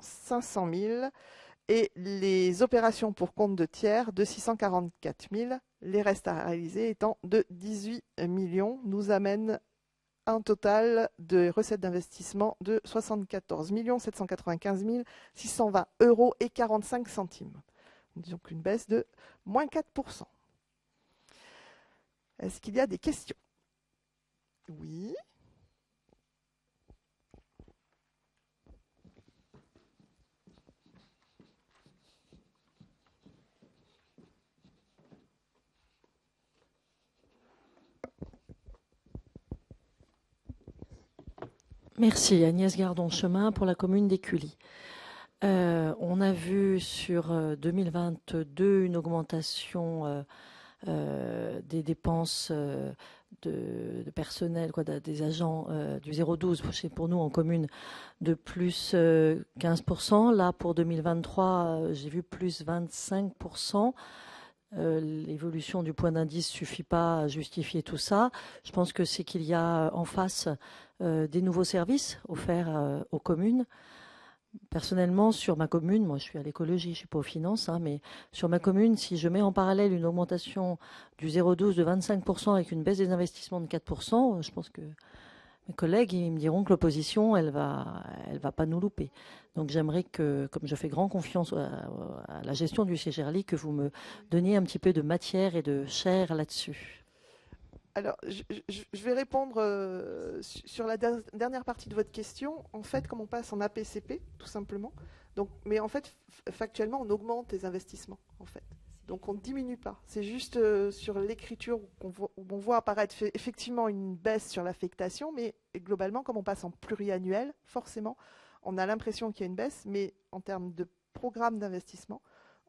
et les opérations pour compte de tiers de 644 000, les restes à réaliser étant de 18 millions, nous amène un total de recettes d'investissement de 74 795 620 € et 45 centimes. Donc une baisse de moins 4%. Est-ce qu'il y a des questions? Oui. Merci Agnès Gardon-Chemin pour la commune d'Écully. On a vu sur 2022 une augmentation des dépenses de personnel, des agents du 012 pour nous en commune de plus 15%. Là pour 2023, j'ai vu plus 25%. L'évolution du point d'indice suffit pas à justifier tout ça. Je pense que c'est qu'il y a en face des nouveaux services offerts aux communes. Personnellement, sur ma commune, moi je suis à l'écologie, je suis pas aux finances, mais sur ma commune, si je mets en parallèle une augmentation du 0,12 de 25% avec une baisse des investissements de 4%, je pense que mes collègues ils me diront que l'opposition, elle va pas nous louper. Donc j'aimerais que, comme je fais grand confiance à la gestion du CGRLI, que vous me donniez un petit peu de matière et de chair là-dessus. Alors, je vais répondre sur la dernière partie de votre question. En fait, comme on passe en APCP, tout simplement. Donc, mais en fait, factuellement, on augmente les investissements, en fait. Donc, on ne diminue pas. C'est juste sur l'écriture où on voit apparaître effectivement une baisse sur l'affectation, mais globalement, comme on passe en pluriannuel, forcément, on a l'impression qu'il y a une baisse, mais en termes de programme d'investissement,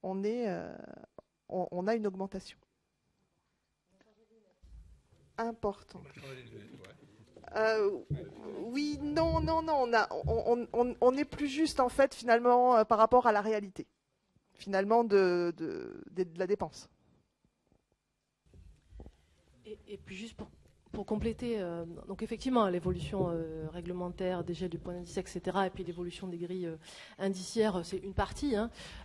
on a une augmentation importante. Oui, non, on est plus juste en fait finalement par rapport à la réalité, finalement de la dépense. Et puis juste pour compléter, donc effectivement l'évolution réglementaire, dégel du point d'indice, etc., et puis l'évolution des grilles indiciaires, c'est une partie.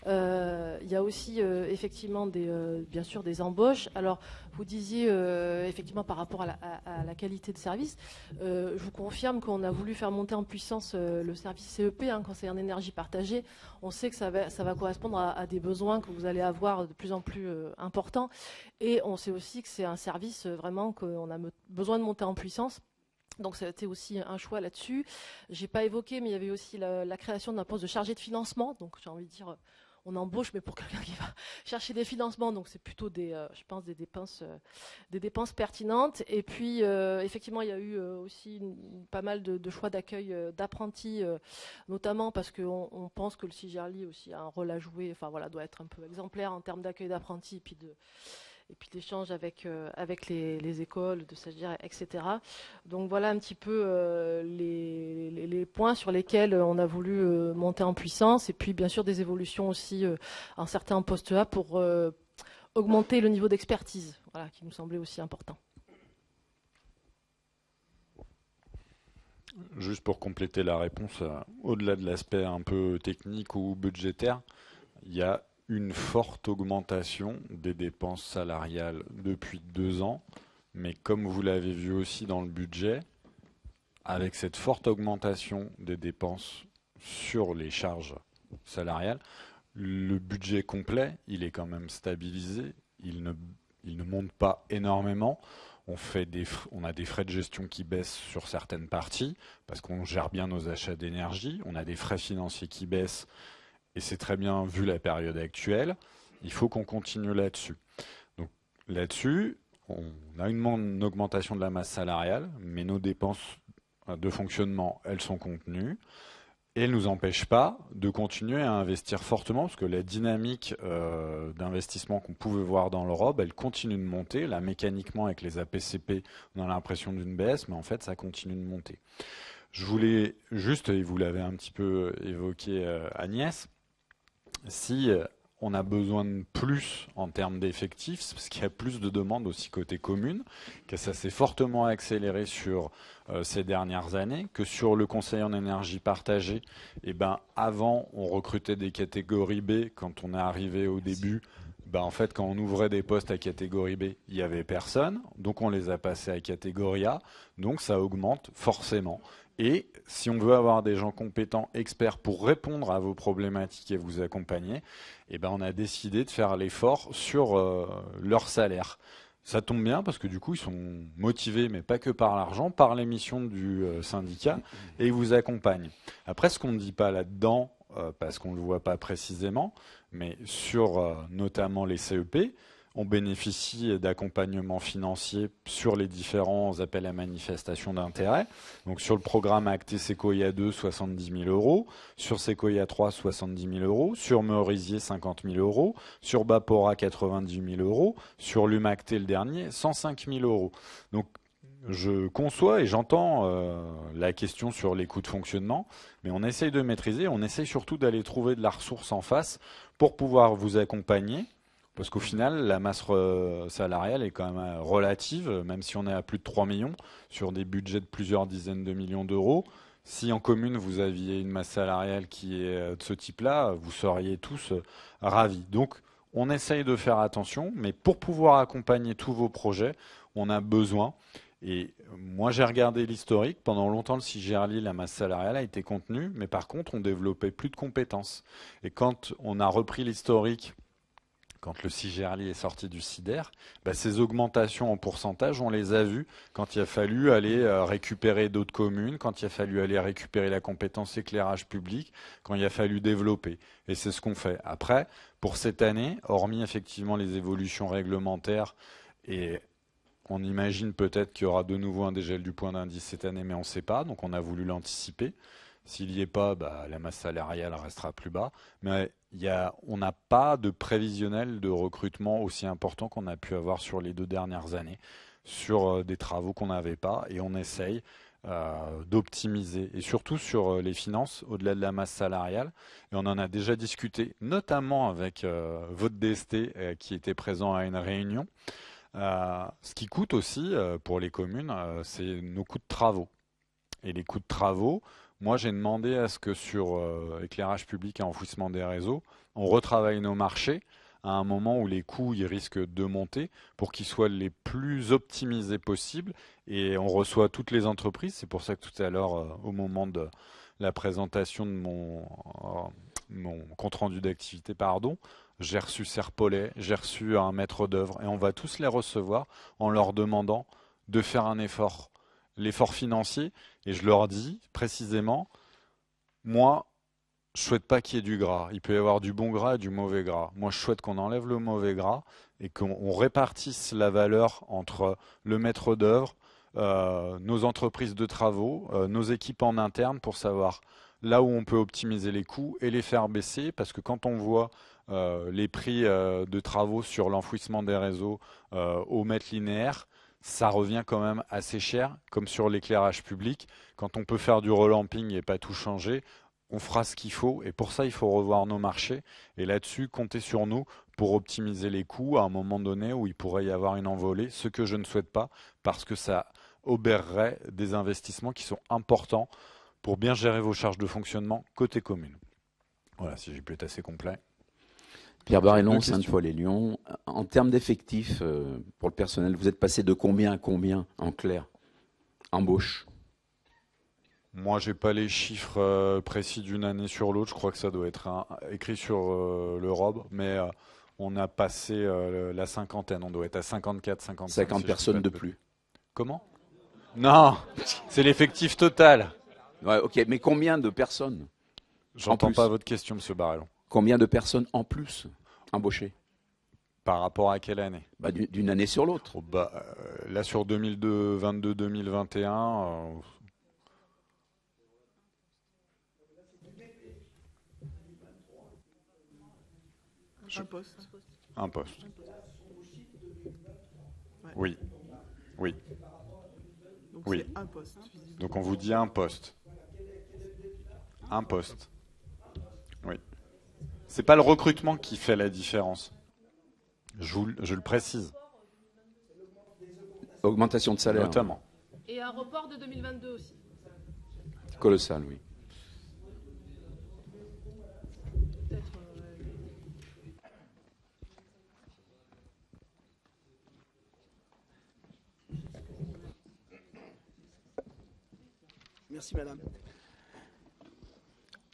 Il y a aussi effectivement bien sûr des embauches. Alors vous disiez effectivement par rapport à la qualité de service, je vous confirme qu'on a voulu faire monter en puissance le service CEP, conseiller en énergie partagée. On sait que ça va correspondre à des besoins que vous allez avoir de plus en plus importants. Et on sait aussi que c'est un service vraiment qu'on a besoin de monter en puissance. Donc ça a été aussi un choix là-dessus. J'ai pas évoqué, mais il y avait aussi la création d'un poste de chargé de financement. Donc j'ai envie de dire, on embauche, mais pour quelqu'un qui va chercher des financements. Donc c'est plutôt je pense des dépenses pertinentes. Et puis effectivement, il y a eu aussi pas mal de choix d'accueil d'apprentis, notamment parce qu'on pense que le CGRLI aussi a un rôle à jouer. Enfin voilà, doit être un peu exemplaire en termes d'accueil d'apprentis et puis d'échanges avec les écoles, de stagiaires, etc. Donc voilà un petit peu les points sur lesquels on a voulu monter en puissance, et puis bien sûr des évolutions aussi en certains postes A pour augmenter le niveau d'expertise, voilà, qui nous semblait aussi important. Juste pour compléter la réponse, au-delà de l'aspect un peu technique ou budgétaire, il y a une forte augmentation des dépenses salariales depuis 2 ans, mais comme vous l'avez vu aussi dans le budget, avec cette forte augmentation des dépenses sur les charges salariales, le budget complet, il est quand même stabilisé, il ne monte pas énormément. On a des frais de gestion qui baissent sur certaines parties, parce qu'on gère bien nos achats d'énergie, on a des frais financiers qui baissent, et c'est très bien vu la période actuelle, il faut qu'on continue là-dessus. Donc là-dessus, on a une augmentation de la masse salariale, mais nos dépenses de fonctionnement, elles sont contenues. Et elle ne nous empêche pas de continuer à investir fortement, parce que la dynamique d'investissement qu'on pouvait voir dans l'Europe, elle continue de monter. Là, mécaniquement, avec les APCP, on a l'impression d'une baisse, mais en fait, ça continue de monter. Je voulais juste, et vous l'avez un petit peu évoqué, Agnès, si on a besoin de plus en termes d'effectifs, c'est parce qu'il y a plus de demandes aussi côté commune, que ça s'est fortement accéléré sur ces dernières années, que sur le conseil en énergie partagée, avant on recrutait des catégories B quand on est arrivé au début. En fait, quand on ouvrait des postes à catégorie B, il n'y avait personne, donc on les a passés à catégorie A, donc ça augmente forcément. Et si on veut avoir des gens compétents, experts pour répondre à vos problématiques et vous accompagner, on a décidé de faire l'effort sur leur salaire. Ça tombe bien parce que du coup, ils sont motivés, mais pas que par l'argent, par les missions du syndicat, et ils vous accompagnent. Après, ce qu'on ne dit pas là-dedans, parce qu'on ne le voit pas précisément, mais sur notamment les CEP, on bénéficie d'accompagnement financier sur les différents appels à manifestation d'intérêt. Donc sur le programme Acté Sequoia 2, 70 000 euros. Sur Sequoia 3, 70 000 euros. Sur Merisier, 50 000 euros. Sur Bapora, 90 000 euros. Sur l'Humacté, le dernier, 105 000 euros. Donc je conçois et j'entends la question sur les coûts de fonctionnement, mais on essaye de maîtriser, on essaye surtout d'aller trouver de la ressource en face pour pouvoir vous accompagner. Parce qu'au final, la masse salariale est quand même relative, même si on est à plus de 3 millions sur des budgets de plusieurs dizaines de millions d'euros. Si en commune, vous aviez une masse salariale qui est de ce type-là, vous seriez tous ravis. Donc, on essaye de faire attention, mais pour pouvoir accompagner tous vos projets, on a besoin. Et moi, j'ai regardé l'historique. Pendant longtemps, le CIGERLI, la masse salariale a été contenue, mais par contre, on développait plus de compétences. Et quand on a repris l'historique, quand le CIGERLI est sorti du CIDER, ces augmentations en pourcentage, on les a vues quand il a fallu aller récupérer d'autres communes, quand il a fallu aller récupérer la compétence éclairage public, quand il a fallu développer. Et c'est ce qu'on fait. Après, pour cette année, hormis effectivement les évolutions réglementaires, et on imagine peut-être qu'il y aura de nouveau un dégel du point d'indice cette année, mais on ne sait pas, donc on a voulu l'anticiper. S'il n'y est pas, la masse salariale restera plus bas. Mais on n'a pas de prévisionnel de recrutement aussi important qu'on a pu avoir sur les 2 dernières années, sur des travaux qu'on n'avait pas. Et on essaye d'optimiser. Et surtout sur les finances, au-delà de la masse salariale. Et on en a déjà discuté, notamment avec votre DST qui était présent à une réunion. Ce qui coûte aussi pour les communes, c'est nos coûts de travaux. Et les coûts de travaux, moi j'ai demandé à ce que sur éclairage public et enfouissement des réseaux, on retravaille nos marchés à un moment où les coûts ils risquent de monter pour qu'ils soient les plus optimisés possibles. Et on reçoit toutes les entreprises. C'est pour ça que tout à l'heure, au moment de la présentation de mon compte-rendu d'activité, j'ai reçu Serpollet, j'ai reçu un maître d'œuvre, et on va tous les recevoir en leur demandant de faire un effort, l'effort financier, et je leur dis précisément, moi, je souhaite pas qu'il y ait du gras. Il peut y avoir du bon gras et du mauvais gras. Moi, je souhaite qu'on enlève le mauvais gras et qu'on répartisse la valeur entre le maître d'œuvre, nos entreprises de travaux, nos équipes en interne pour savoir là où on peut optimiser les coûts et les faire baisser, parce que quand on voit les prix de travaux sur l'enfouissement des réseaux au mètre linéaire, ça revient quand même assez cher, comme sur l'éclairage public. Quand on peut faire du relamping et pas tout changer, on fera ce qu'il faut, et pour ça il faut revoir nos marchés, et là-dessus comptez sur nous pour optimiser les coûts à un moment donné où il pourrait y avoir une envolée, ce que je ne souhaite pas, parce que ça obérerait des investissements qui sont importants pour bien gérer vos charges de fonctionnement côté commune. Voilà, si j'ai pu être assez complet. Pierre Barrellon, Sainte-Foy-les-Lyons. En termes d'effectifs pour le personnel, vous êtes passé de combien à combien en clair? Embauche? Moi, j'ai pas les chiffres précis d'une année sur l'autre. Je crois que ça doit être écrit sur l'Europe, mais on a passé la cinquantaine. On doit être à 54, 55. 50 personnes de plus. Comment? Non, c'est l'effectif total. Ouais, ok, mais combien de personnes? J'entends pas votre question, Monsieur Barrellon. Combien de personnes en plus embauchées? Par rapport à quelle année? D'une année sur l'autre. Là, sur 2022-2021, Un poste. Un poste. Ouais. Oui. Oui. Donc Oui. c'est un poste. Donc on vous dit un poste. Un poste. Oui. C'est pas le recrutement qui fait la différence. Je le précise. Augmentation de salaire. Notamment. Et un report de 2022 aussi. Colossal, oui. Peut-être. Merci, madame.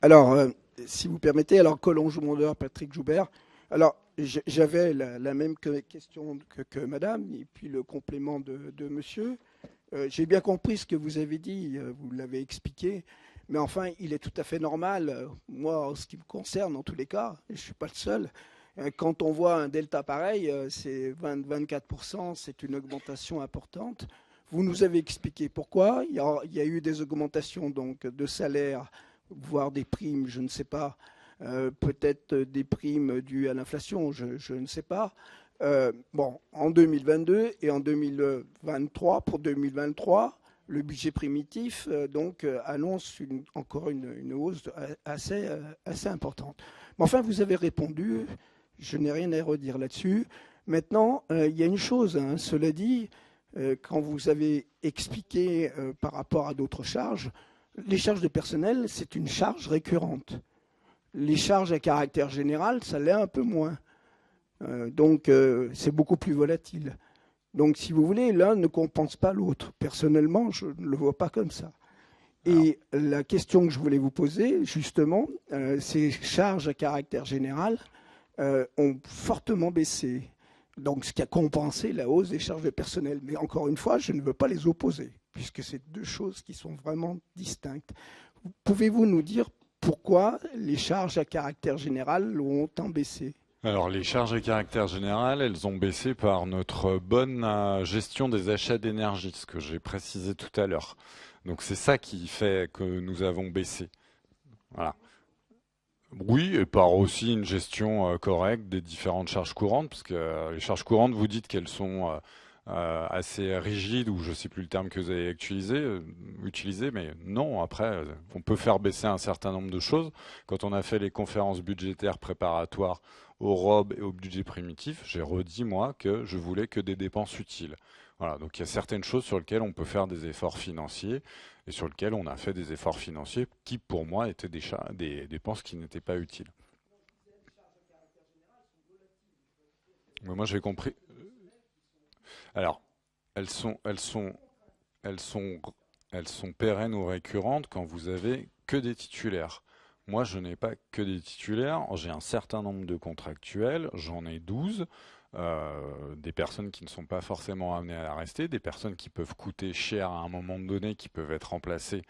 Alors, si vous permettez, alors Collonges-Mondeur, Patrick Joubert. Alors, j'avais la même question que madame, et puis le complément de monsieur. J'ai bien compris ce que vous avez dit, vous l'avez expliqué, mais enfin, il est tout à fait normal, moi, en ce qui me concerne, en tous les cas, et je ne suis pas le seul, quand on voit un delta pareil, c'est 24%, c'est une augmentation importante. Vous nous avez expliqué pourquoi. Il y a eu des augmentations donc, de salaire, voire des primes, je ne sais pas, peut-être des primes dues à l'inflation, je ne sais pas. Bon, en 2022 et en 2023, pour 2023, le budget primitif donc annonce encore une hausse assez importante. Mais enfin, vous avez répondu, je n'ai rien à redire là-dessus. Maintenant, il y a une chose, hein, cela dit, quand vous avez expliqué par rapport à d'autres charges, les charges de personnel, c'est une charge récurrente. Les charges à caractère général, ça l'est un peu moins. Donc, c'est beaucoup plus volatile. Donc, si vous voulez, l'un ne compense pas l'autre. Personnellement, je ne le vois pas comme ça. Et la question que je voulais vous poser, justement, ces charges à caractère général ont fortement baissé. Donc, ce qui a compensé la hausse des charges de personnel. Mais encore une fois, je ne veux pas les opposer, puisque c'est deux choses qui sont vraiment distinctes. Pouvez-vous nous dire pourquoi les charges à caractère général ont tant baissé ? Alors, les charges à caractère général, elles ont baissé par notre bonne gestion des achats d'énergie, ce que j'ai précisé tout à l'heure. Donc, c'est ça qui fait que nous avons baissé. Voilà. Oui, et par aussi une gestion correcte des différentes charges courantes, parce que les charges courantes, vous dites qu'elles sont assez rigides, ou je ne sais plus le terme que vous avez utilisé, mais non, après, on peut faire baisser un certain nombre de choses. Quand on a fait les conférences budgétaires préparatoires au ROB et au budget primitif, j'ai redit, moi, que je voulais que des dépenses utiles. Voilà, donc il y a certaines choses sur lesquelles on peut faire des efforts financiers et sur lesquelles on a fait des efforts financiers qui, pour moi, étaient des dépenses qui n'étaient pas utiles. Mais moi, j'ai compris. Alors, elles sont pérennes ou récurrentes quand vous avez que des titulaires. Moi, je n'ai pas que des titulaires. J'ai un certain nombre de contractuels. J'en ai 12. Des personnes qui ne sont pas forcément amenées à rester, des personnes qui peuvent coûter cher à un moment donné, qui peuvent être remplacées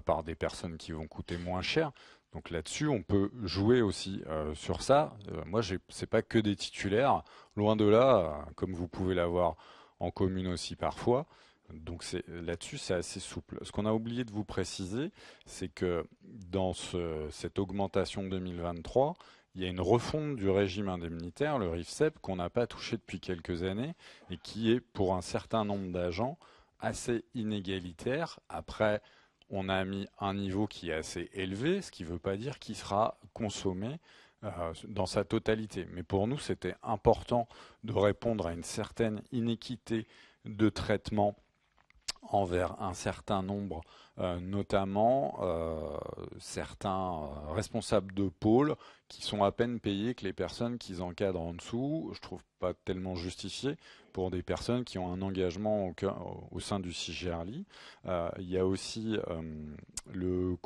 par des personnes qui vont coûter moins cher. Donc là-dessus, on peut jouer aussi sur ça. Moi, c'est pas que des titulaires. Loin de là, comme vous pouvez l'avoir en commune aussi parfois. Donc là-dessus, c'est assez souple. Ce qu'on a oublié de vous préciser, c'est que dans cette augmentation 2023, il y a une refonte du régime indemnitaire, le RIFSEP, qu'on n'a pas touché depuis quelques années et qui est, pour un certain nombre d'agents, assez inégalitaire. Après, on a mis un niveau qui est assez élevé, ce qui ne veut pas dire qu'il sera consommé dans sa totalité. Mais pour nous, c'était important de répondre à une certaine inéquité de traitement envers un certain nombre, notamment certains responsables de pôle qui sont à peine payés que les personnes qu'ils encadrent en dessous. Je trouve pas tellement justifié pour des personnes qui ont un engagement au sein du CIGERLI. Il y a aussi le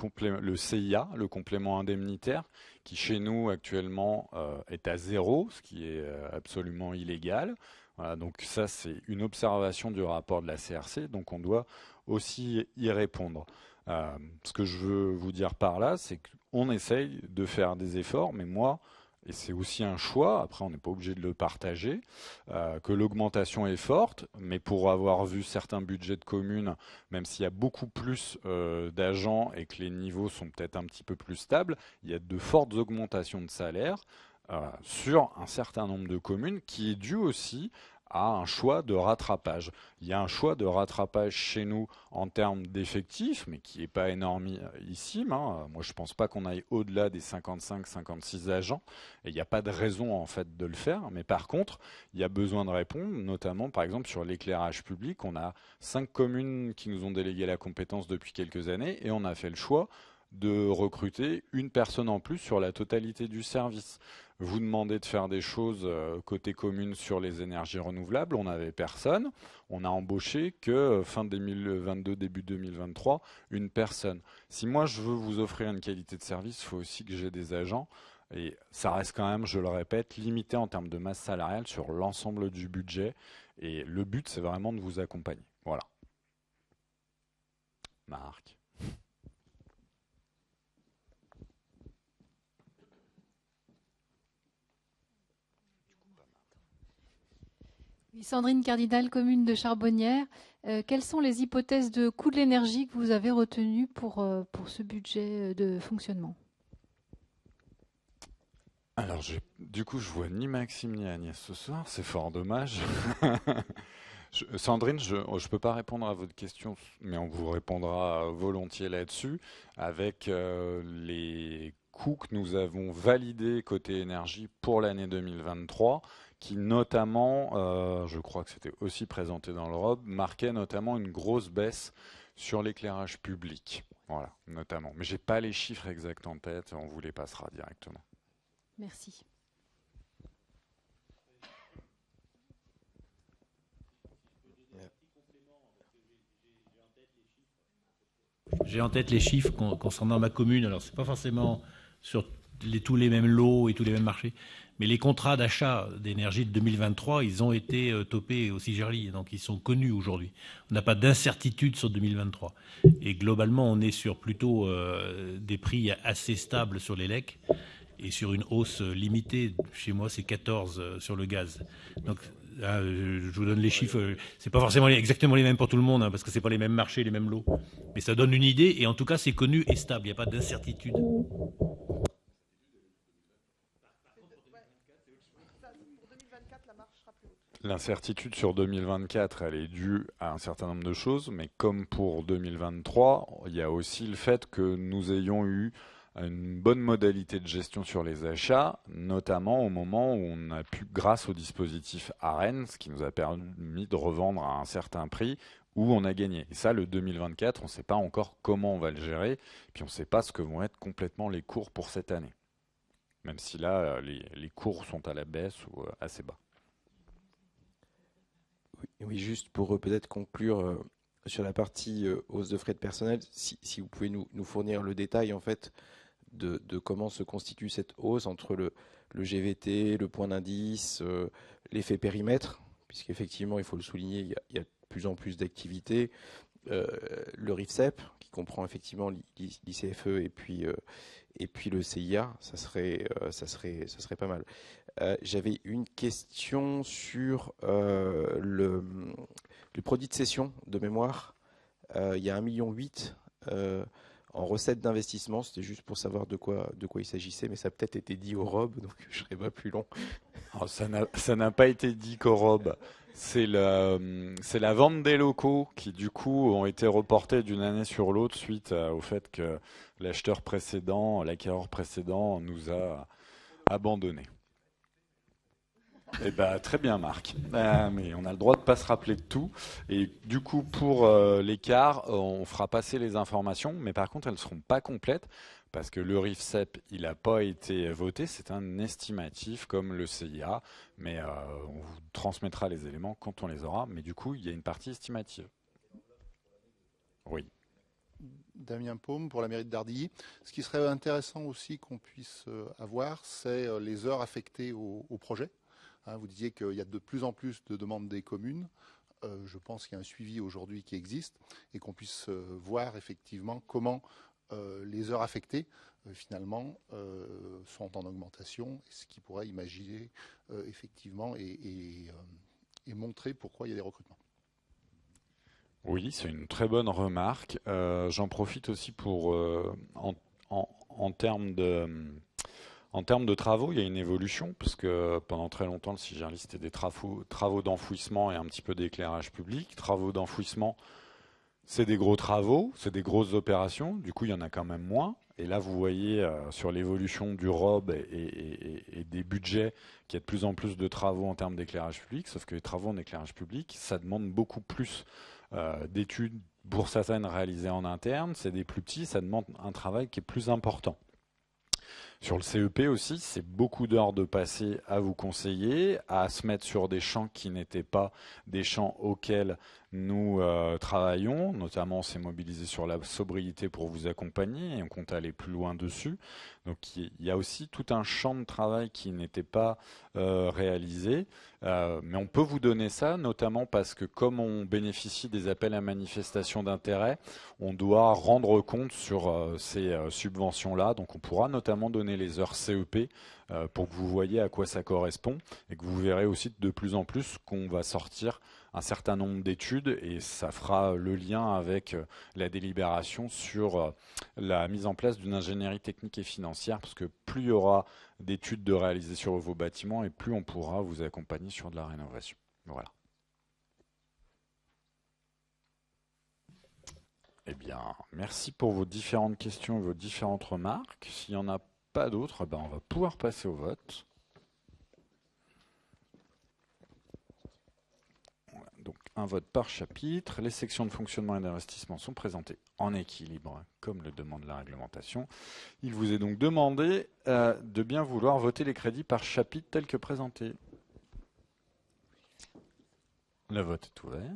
CIA, le complément indemnitaire, qui chez nous actuellement est à 0, ce qui est absolument illégal. Voilà, donc ça, c'est une observation du rapport de la CRC, donc on doit aussi y répondre. Ce que je veux vous dire par là, c'est qu'on essaye de faire des efforts, mais moi, et c'est aussi un choix, après on n'est pas obligé de le partager, que l'augmentation est forte, mais pour avoir vu certains budgets de communes, même s'il y a beaucoup plus d'agents et que les niveaux sont peut-être un petit peu plus stables, il y a de fortes augmentations de salaire. sur un certain nombre de communes qui est dû aussi à un choix de rattrapage. Il y a un choix de rattrapage chez nous en termes d'effectifs, mais qui n'est pas énormissime, hein. Moi, je ne pense pas qu'on aille au-delà des 55-56 agents, et il n'y a pas de raison en fait de le faire. Mais par contre, il y a besoin de répondre, notamment par exemple sur l'éclairage public. On a 5 communes qui nous ont délégué la compétence depuis quelques années, et on a fait le choix de recruter une personne en plus sur la totalité du service. Vous demandez de faire des choses côté commune sur les énergies renouvelables, on n'avait personne. On a embauché que fin 2022, début 2023, une personne. Si moi je veux vous offrir une qualité de service, il faut aussi que j'ai des agents. Et ça reste quand même, je le répète, limité en termes de masse salariale sur l'ensemble du budget. Et le but, c'est vraiment de vous accompagner. Voilà. Marc. Oui, Sandrine Cardinal, commune de Charbonnières. Quelles sont les hypothèses de coût de l'énergie que vous avez retenues pour ce budget de fonctionnement? Alors, du coup, je vois ni Maxime ni Agnès ce soir. C'est fort dommage. Sandrine, je ne peux pas répondre à votre question, mais on vous répondra volontiers là-dessus, avec les coûts que nous avons validés côté énergie pour l'année 2023, qui notamment, je crois que c'était aussi présenté dans l'Europe, marquait notamment une grosse baisse sur l'éclairage public. Voilà, notamment. Mais je n'ai pas les chiffres exacts en tête, on vous les passera directement. Merci. J'ai en tête les chiffres concernant ma commune. Alors, c'est pas forcément sur tous les mêmes lots et tous les mêmes marchés, mais les contrats d'achat d'énergie de 2023, ils ont été topés au CIGERLI, donc ils sont connus aujourd'hui. On n'a pas d'incertitude sur 2023. Et globalement, on est sur plutôt des prix assez stables sur les LEC et sur une hausse limitée. Chez moi, c'est 14 sur le gaz. Donc, là, je vous donne les chiffres. C'est pas forcément exactement les mêmes pour tout le monde, hein, parce que c'est pas les mêmes marchés, les mêmes lots. Mais ça donne une idée, et en tout cas, c'est connu et stable. Il n'y a pas d'incertitude. L'incertitude sur 2024, elle est due à un certain nombre de choses, mais comme pour 2023, il y a aussi le fait que nous ayons eu une bonne modalité de gestion sur les achats, notamment au moment où on a pu, grâce au dispositif AREN, ce qui nous a permis de revendre à un certain prix, où on a gagné. Et ça, le 2024, on ne sait pas encore comment on va le gérer, puis on ne sait pas ce que vont être complètement les cours pour cette année. Même si là, les cours sont à la baisse ou assez bas. Oui, juste pour peut-être conclure sur la partie hausse de frais de personnel, si vous pouvez nous fournir le détail en fait de comment se constitue cette hausse entre le GVT, le point d'indice, l'effet périmètre, puisqu'effectivement, il faut le souligner, il y a de plus en plus d'activités, le RIFSEP, qui comprend effectivement l'ICFE et puis le CIA, ça serait pas mal. J'avais une question sur le produit de cession de mémoire. Il y a 1,8 million en recettes d'investissement. C'était juste pour savoir de quoi il s'agissait, mais ça a peut-être été dit au ROB, donc je ne serai pas plus long. Alors, ça n'a pas été dit qu'au ROB. C'est la vente des locaux qui, du coup, ont été reportés d'une année sur l'autre suite au fait que l'acquéreur précédent nous a abandonnés. Eh ben, très bien, Marc. Mais on a le droit de pas se rappeler de tout. Et du coup, pour l'écart, on fera passer les informations, mais par contre, elles ne seront pas complètes parce que le RIFSEP, il n'a pas été voté. C'est un estimatif comme le CIA, mais on vous transmettra les éléments quand on les aura. Mais du coup, il y a une partie estimative. Oui. Damien Paume pour la mairie de Dardilly. Ce qui serait intéressant aussi qu'on puisse avoir, c'est les heures affectées au projet. Vous disiez qu'il y a de plus en plus de demandes des communes. Je pense qu'il y a un suivi aujourd'hui qui existe et qu'on puisse voir effectivement comment les heures affectées finalement sont en augmentation, ce qui pourrait imaginer effectivement et montrer pourquoi il y a des recrutements. Oui, c'est une très bonne remarque. J'en profite aussi pour en termes de En termes de travaux, il y a une évolution, parce que pendant très longtemps, le Cigerli, c'était des travaux d'enfouissement et un petit peu d'éclairage public. Travaux d'enfouissement, c'est des gros travaux, c'est des grosses opérations, du coup il y en a quand même moins. Et là vous voyez sur l'évolution du ROB et des budgets qu'il y a de plus en plus de travaux en termes d'éclairage public, sauf que les travaux en éclairage public, ça demande beaucoup plus d'études pour certaines réalisées en interne, c'est des plus petits, ça demande un travail qui est plus important. Sur le CEP aussi, c'est beaucoup d'heures de passer à vous conseiller, à se mettre sur des champs qui n'étaient pas des champs auxquels nous travaillons. Notamment, on s'est mobilisé sur la sobriété pour vous accompagner et on compte aller plus loin dessus. Donc, il y a aussi tout un champ de travail qui n'était pas réalisé. Mais on peut vous donner ça, notamment parce que comme on bénéficie des appels à manifestation d'intérêt, on doit rendre compte sur ces subventions-là. Donc, on pourra notamment donner les heures CEP pour que vous voyez à quoi ça correspond et que vous verrez aussi de plus en plus qu'on va sortir un certain nombre d'études et ça fera le lien avec la délibération sur la mise en place d'une ingénierie technique et financière, parce que plus il y aura d'études de réaliser sur vos bâtiments et plus on pourra vous accompagner sur de la rénovation. Voilà. Eh bien, merci pour vos différentes questions et vos différentes remarques. S'il n'y en a pas d'autres, on va pouvoir passer au vote. Donc un vote par chapitre. Les sections de fonctionnement et d'investissement sont présentées en équilibre, comme le demande la réglementation. Il vous est donc demandé de bien vouloir voter les crédits par chapitre tels que présentés. Le vote est ouvert.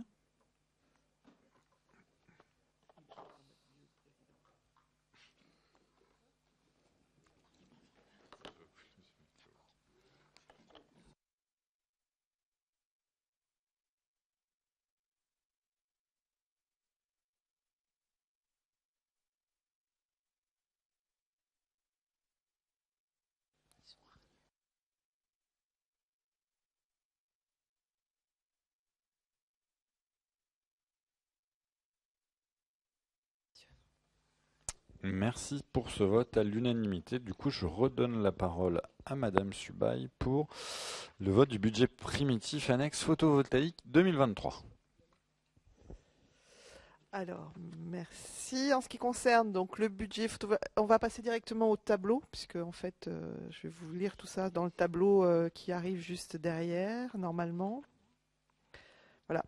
Merci pour ce vote à l'unanimité. Du coup, je redonne la parole à Madame Subaille pour le vote du budget primitif annexe photovoltaïque 2023. Alors, merci. En ce qui concerne donc le budget photovoltaïque, on va passer directement au tableau, puisque en fait, je vais vous lire tout ça dans le tableau qui arrive juste derrière, normalement. Voilà.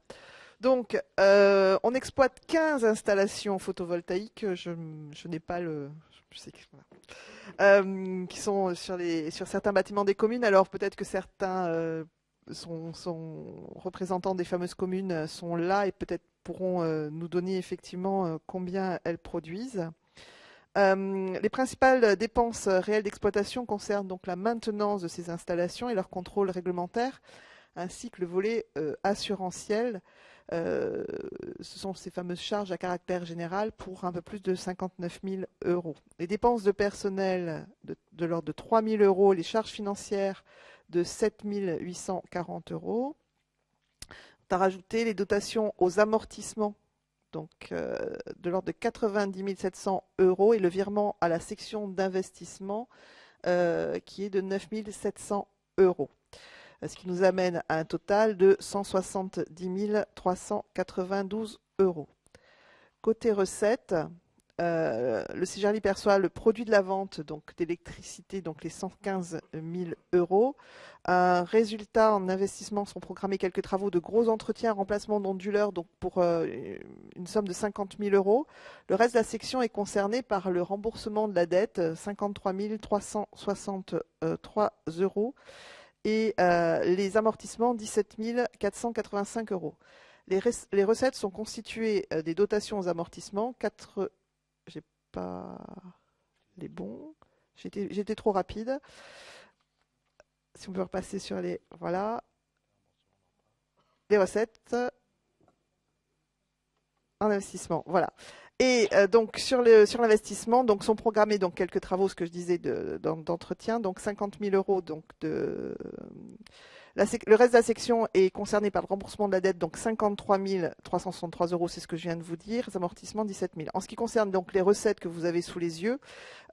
Donc, on exploite 15 installations photovoltaïques. Je n'ai pas le... Je sais que, voilà. Qui sont sur certains bâtiments des communes. Alors, peut-être que certains sont représentants des fameuses communes sont là et peut-être pourront nous donner effectivement combien elles produisent. Les principales dépenses réelles d'exploitation concernent donc la maintenance de ces installations et leur contrôle réglementaire, ainsi que le volet assurantiel. Ce sont ces fameuses charges à caractère général pour un peu plus de 59 000 €. Les dépenses de personnel de l'ordre de 3 000 €, les charges financières de 7 840 €. On a rajouté les dotations aux amortissements, donc de l'ordre de 90 700 € et le virement à la section d'investissement qui est de 9 700 €. Ce qui nous amène à un total de 170 392 €. Côté recettes, le Cigerli perçoit le produit de la vente d'électricité, donc les 115 000 €. Un résultat en investissement sont programmés quelques travaux de gros entretien, remplacement d'onduleurs, donc pour une somme de 50 000 €. Le reste de la section est concerné par le remboursement de la dette, 53 363 €. Et les amortissements, 17 485 €. Les recettes sont constituées des dotations aux amortissements, j'ai pas les bons, j'étais trop rapide. Si on peut repasser sur les... Voilà. Les recettes en investissement, voilà. Et donc sur l'investissement, donc sont programmés donc quelques travaux, ce que je disais d'entretien, donc 50 000 € donc Le reste de la section est concerné par le remboursement de la dette, donc 53 363 €, c'est ce que je viens de vous dire, les amortissements 17 000. En ce qui concerne donc les recettes que vous avez sous les yeux,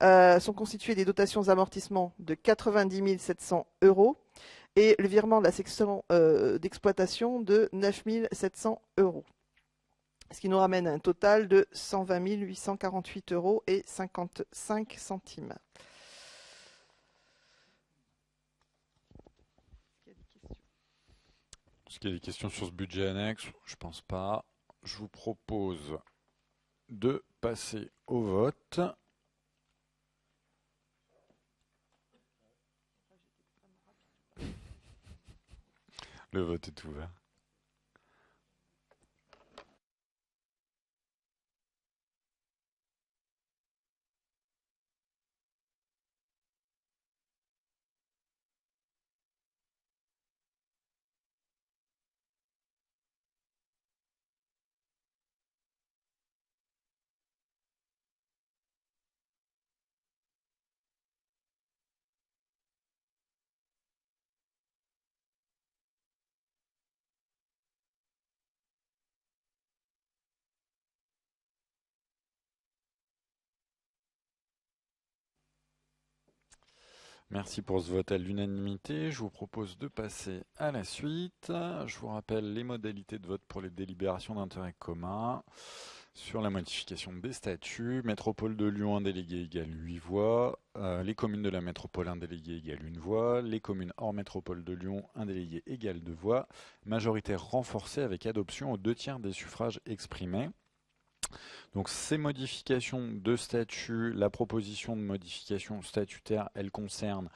sont constituées des dotations d'amortissement de 90 700 € et le virement de la section d'exploitation de 9 700 €. Ce qui nous ramène à un total de 120 848 € et 55 centimes. Est-ce qu'il y a des questions sur ce budget annexe? Je pense pas. Je vous propose de passer au vote. Le vote est ouvert. Merci pour ce vote à l'unanimité. Je vous propose de passer à la suite. Je vous rappelle les modalités de vote pour les délibérations d'intérêt commun. Sur la modification des statuts, Métropole de Lyon, un délégué égale 8 voix. Les communes de la métropole, un délégué égale 1 voix. Les communes hors métropole de Lyon, un délégué égale 2 voix. Majorité renforcée avec adoption aux 2/3 des suffrages exprimés. Donc ces modifications de statut, la proposition de modification statutaire, elle concerne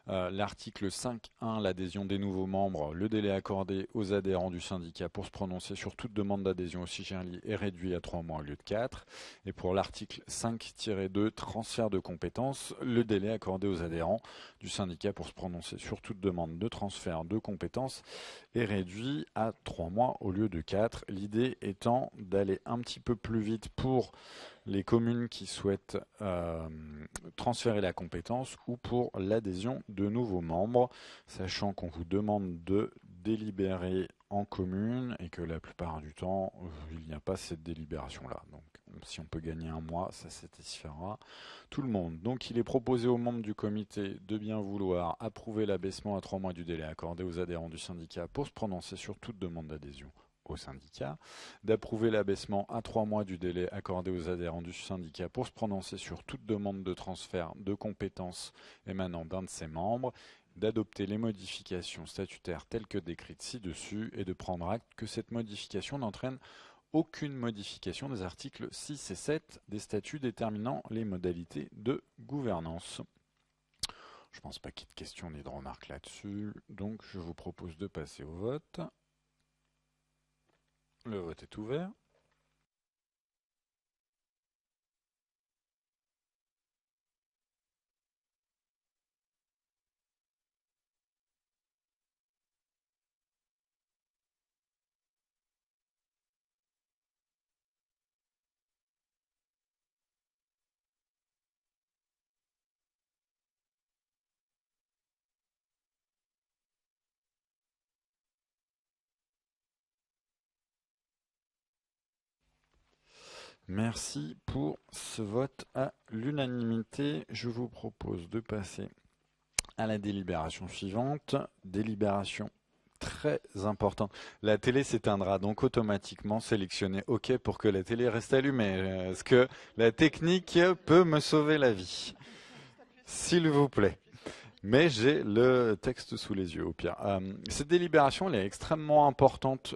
l'article 5.1, l'adhésion des nouveaux membres. Le délai accordé aux adhérents du syndicat pour se prononcer sur toute demande d'adhésion au CIGERLI est réduit à 3 mois au lieu de 4. Et pour l'article 5-2, transfert de compétences, le délai accordé aux adhérents du syndicat pour se prononcer sur toute demande de transfert de compétences est réduit à 3 mois au lieu de 4. L'idée étant d'aller un petit peu plus vite pour les communes qui souhaitent transférer la compétence ou pour l'adhésion de nouveaux membres, sachant qu'on vous demande de délibérer en commune et que la plupart du temps, il n'y a pas cette délibération-là. Donc si on peut gagner un mois, ça satisfera tout le monde. Donc il est proposé aux membres du comité de bien vouloir approuver l'abaissement à 3 mois du délai accordé aux adhérents du syndicat pour se prononcer sur toute demande d'adhésion au syndicat, d'approuver l'abaissement à 3 mois du délai accordé aux adhérents du syndicat pour se prononcer sur toute demande de transfert de compétences émanant d'un de ses membres, d'adopter les modifications statutaires telles que décrites ci-dessus et de prendre acte que cette modification n'entraîne aucune modification des articles 6 et 7 des statuts déterminant les modalités de gouvernance. Je ne pense pas qu'il y ait de questions ni de remarques là-dessus, donc je vous propose de passer au vote. Le vote est ouvert. Merci pour ce vote à l'unanimité. Je vous propose de passer à la délibération suivante. Délibération très importante. La télé s'éteindra donc automatiquement. Sélectionnez OK pour que la télé reste allumée. Est-ce que la technique peut me sauver la vie? S'il vous plaît. Mais j'ai le texte sous les yeux au pire. Cette délibération elle est extrêmement importante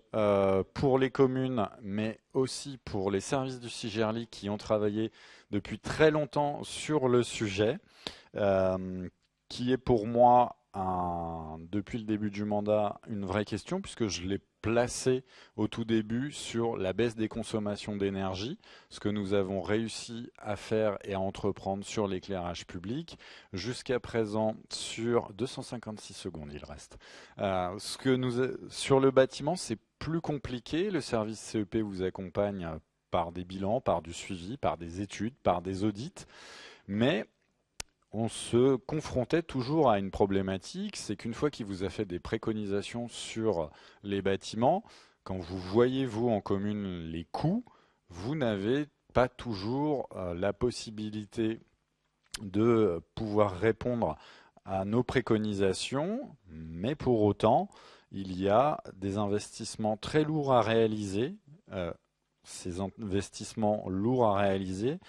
pour les communes, mais aussi pour les services du CIGERLI qui ont travaillé depuis très longtemps sur le sujet, qui est pour moi, depuis le début du mandat, une vraie question, puisque je l'ai placé au tout début sur la baisse des consommations d'énergie, ce que nous avons réussi à faire et à entreprendre sur l'éclairage public. Jusqu'à présent, sur 256 secondes, il reste. Sur le bâtiment, c'est plus compliqué. Le service CEP vous accompagne par des bilans, par du suivi, par des études, par des audits. Mais on se confrontait toujours à une problématique, c'est qu'une fois qu'il vous a fait des préconisations sur les bâtiments, quand vous voyez, vous, en commune, les coûts, vous n'avez pas toujours la possibilité de pouvoir répondre à nos préconisations, mais pour autant, il y a des investissements très lourds à réaliser. Ces investissements lourds à réaliser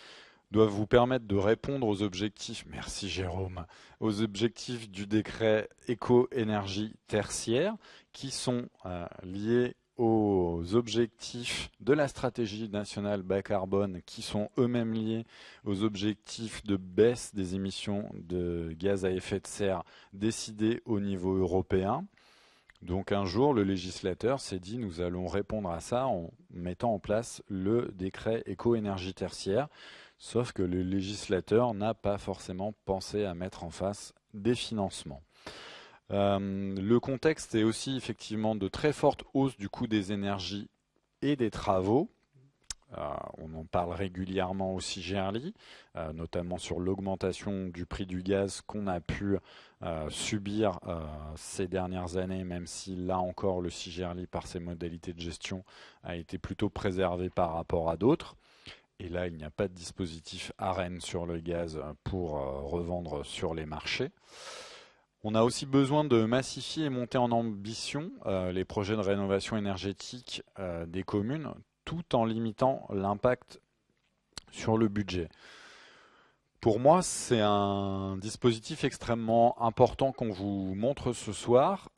doivent vous permettre de répondre aux objectifs, merci Jérôme, aux objectifs du décret éco-énergie tertiaire qui sont liés aux objectifs de la stratégie nationale bas carbone qui sont eux-mêmes liés aux objectifs de baisse des émissions de gaz à effet de serre décidés au niveau européen. Donc un jour, le législateur s'est dit nous allons répondre à ça en mettant en place le décret éco-énergie tertiaire, sauf que le législateur n'a pas forcément pensé à mettre en face des financements. Le contexte est aussi effectivement de très fortes hausses du coût des énergies et des travaux. On en parle régulièrement au CIGERLI, notamment sur l'augmentation du prix du gaz qu'on a pu subir ces dernières années, même si là encore le CIGERLI, par ses modalités de gestion, a été plutôt préservé par rapport à d'autres. Et là, il n'y a pas de dispositif ARENH sur le gaz pour revendre sur les marchés. On a aussi besoin de massifier et monter en ambition les projets de rénovation énergétique des communes, tout en limitant l'impact sur le budget. Pour moi, c'est un dispositif extrêmement important qu'on vous montre ce soir,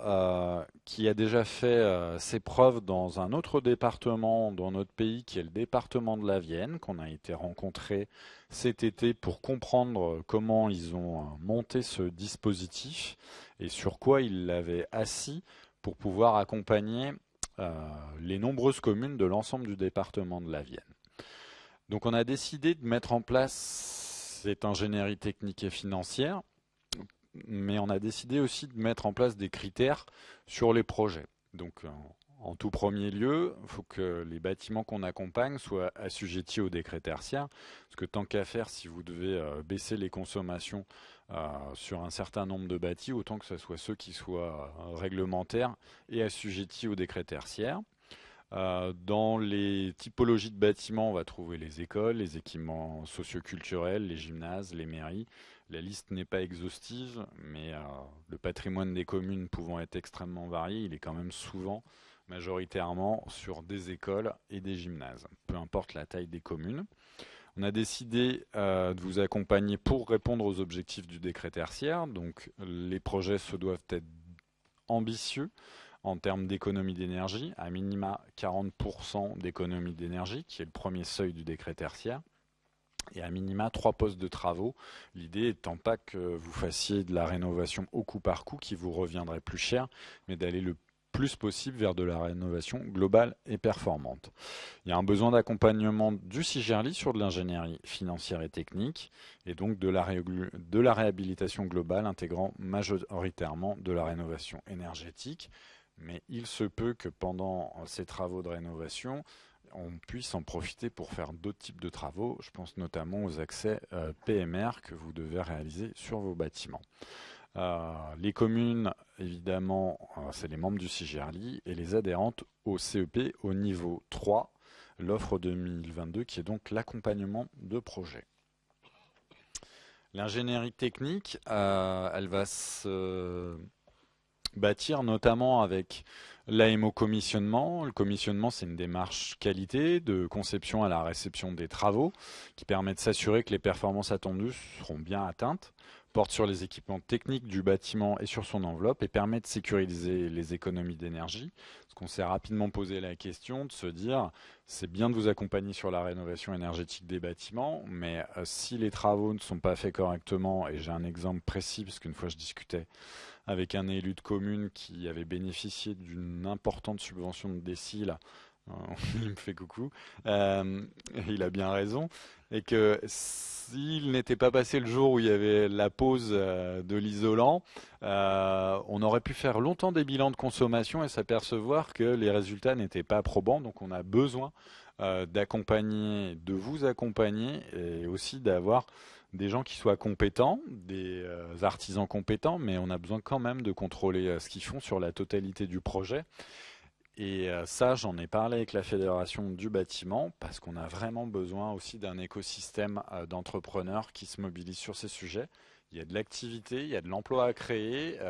qui a déjà fait ses preuves dans un autre département dans notre pays, qui est le département de la Vienne, qu'on a été rencontré cet été pour comprendre comment ils ont monté ce dispositif et sur quoi ils l'avaient assis pour pouvoir accompagner les nombreuses communes de l'ensemble du département de la Vienne. Donc on a décidé de mettre en place cette ingénierie technique et financière, mais on a décidé aussi de mettre en place des critères sur les projets. Donc en tout premier lieu, il faut que les bâtiments qu'on accompagne soient assujettis au décret tertiaire, parce que tant qu'à faire, si vous devez baisser les consommations sur un certain nombre de bâtis, autant que ce soit ceux qui soient réglementaires et assujettis au décret tertiaire. Dans les typologies de bâtiments, on va trouver les écoles, les équipements socioculturels, les gymnases, les mairies. La liste n'est pas exhaustive, mais le patrimoine des communes pouvant être extrêmement varié, il est quand même souvent majoritairement sur des écoles et des gymnases, peu importe la taille des communes. On a décidé de vous accompagner pour répondre aux objectifs du décret tertiaire. Donc les projets se doivent être ambitieux en termes d'économie d'énergie, à minima 40% d'économie d'énergie, qui est le premier seuil du décret tertiaire, et à minima 3 postes de travaux. L'idée étant pas que vous fassiez de la rénovation au coup par coup, qui vous reviendrait plus cher, mais d'aller le plus possible vers de la rénovation globale et performante. Il y a un besoin d'accompagnement du CIGERLI sur de l'ingénierie financière et technique, et donc de la réhabilitation globale intégrant majoritairement de la rénovation énergétique. Mais il se peut que pendant ces travaux de rénovation, on puisse en profiter pour faire d'autres types de travaux. Je pense notamment aux accès PMR que vous devez réaliser sur vos bâtiments. Les communes, évidemment, c'est les membres du CIGERLI et les adhérentes au CEP au niveau 3, l'offre 2022 qui est donc l'accompagnement de projets. L'ingénierie technique, elle va se bâtir notamment avec l'AMO commissionnement. Le commissionnement, c'est une démarche qualité de conception à la réception des travaux qui permet de s'assurer que les performances attendues seront bien atteintes, porte sur les équipements techniques du bâtiment et sur son enveloppe et permet de sécuriser les économies d'énergie. Parce qu'on s'est rapidement posé la question de se dire, c'est bien de vous accompagner sur la rénovation énergétique des bâtiments, mais si les travaux ne sont pas faits correctement, et j'ai un exemple précis, parce qu'une fois je discutais avec un élu de commune qui avait bénéficié d'une importante subvention de décile, il me fait coucou, il a bien raison, et que s'il n'était pas passé le jour où il y avait la pause de l'isolant, on aurait pu faire longtemps des bilans de consommation et s'apercevoir que les résultats n'étaient pas probants. Donc on a besoin d'accompagner, de vous accompagner et aussi d'avoir des gens qui soient compétents, des artisans compétents, mais on a besoin quand même de contrôler ce qu'ils font sur la totalité du projet. Et ça, j'en ai parlé avec la Fédération du bâtiment, parce qu'on a vraiment besoin aussi d'un écosystème d'entrepreneurs qui se mobilisent sur ces sujets. Il y a de l'activité, il y a de l'emploi à créer,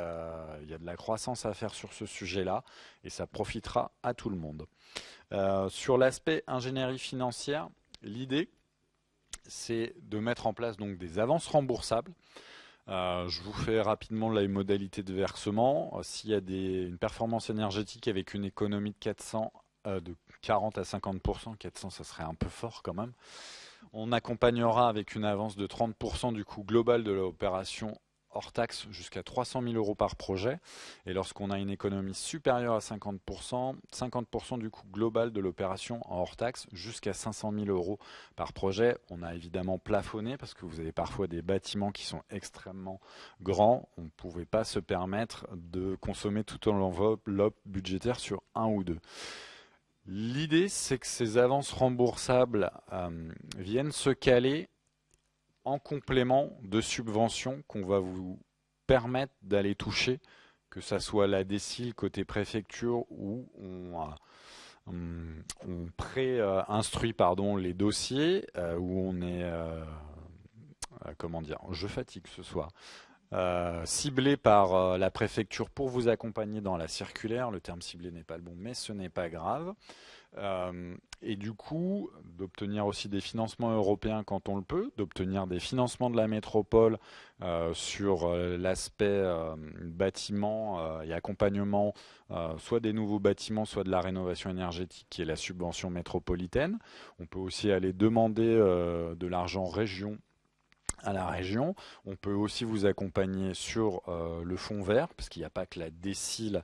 il y a de la croissance à faire sur ce sujet-là, et ça profitera à tout le monde. Sur l'aspect ingénierie financière, l'idée, c'est de mettre en place donc des avances remboursables. Je vous fais rapidement les modalités de versement. S'il y a une performance énergétique avec une économie de 40 à 50%, 400 ça serait un peu fort quand même, on accompagnera avec une avance de 30% du coût global de l'opération hors taxe jusqu'à 300 000 euros par projet. Et lorsqu'on a une économie supérieure à 50%, 50% du coût global de l'opération en hors taxe jusqu'à 500 000 euros par projet. On a évidemment plafonné parce que vous avez parfois des bâtiments qui sont extrêmement grands. On ne pouvait pas se permettre de consommer toute l'enveloppe budgétaire sur un ou deux. L'idée, c'est que ces avances remboursables viennent se caler en complément de subventions qu'on va vous permettre d'aller toucher, que ça soit la DSIL côté préfecture où on pré-instruit les dossiers, où on est, je fatigue ce soir, ciblé par la préfecture pour vous accompagner dans la circulaire. Le terme ciblé n'est pas le bon, mais ce n'est pas grave. Et du coup, d'obtenir aussi des financements européens quand on le peut, d'obtenir des financements de la métropole sur l'aspect bâtiment et accompagnement, soit des nouveaux bâtiments, soit de la rénovation énergétique qui est la subvention métropolitaine. On peut aussi aller demander de l'argent région à la région. On peut aussi vous accompagner sur le fonds vert, parce qu'il n'y a pas que la DSIL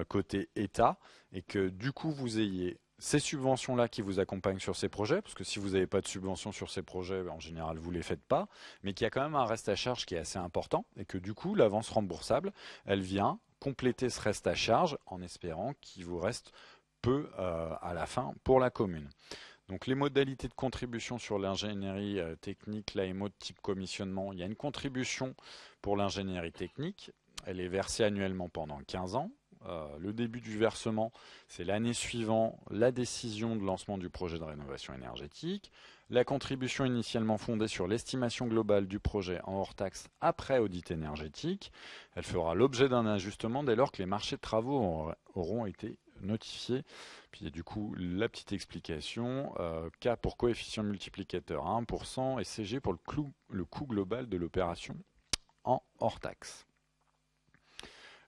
côté État, et que du coup vous ayez ces subventions-là qui vous accompagnent sur ces projets, parce que si vous n'avez pas de subventions sur ces projets, en général vous ne les faites pas, mais qu'il y a quand même un reste à charge qui est assez important, et que du coup l'avance remboursable, elle vient compléter ce reste à charge en espérant qu'il vous reste peu à la fin pour la commune. Donc les modalités de contribution sur l'ingénierie technique, l'AMO de type commissionnement, il y a une contribution pour l'ingénierie technique, elle est versée annuellement pendant 15 ans. Le début du versement, c'est l'année suivant la décision de lancement du projet de rénovation énergétique. La contribution initialement fondée sur l'estimation globale du projet en hors taxe après audit énergétique, elle fera l'objet d'un ajustement dès lors que les marchés de travaux auront été notifiés. Puis il y a du coup la petite explication, K pour coefficient multiplicateur à 1% et CG pour le coût global de l'opération en hors taxe.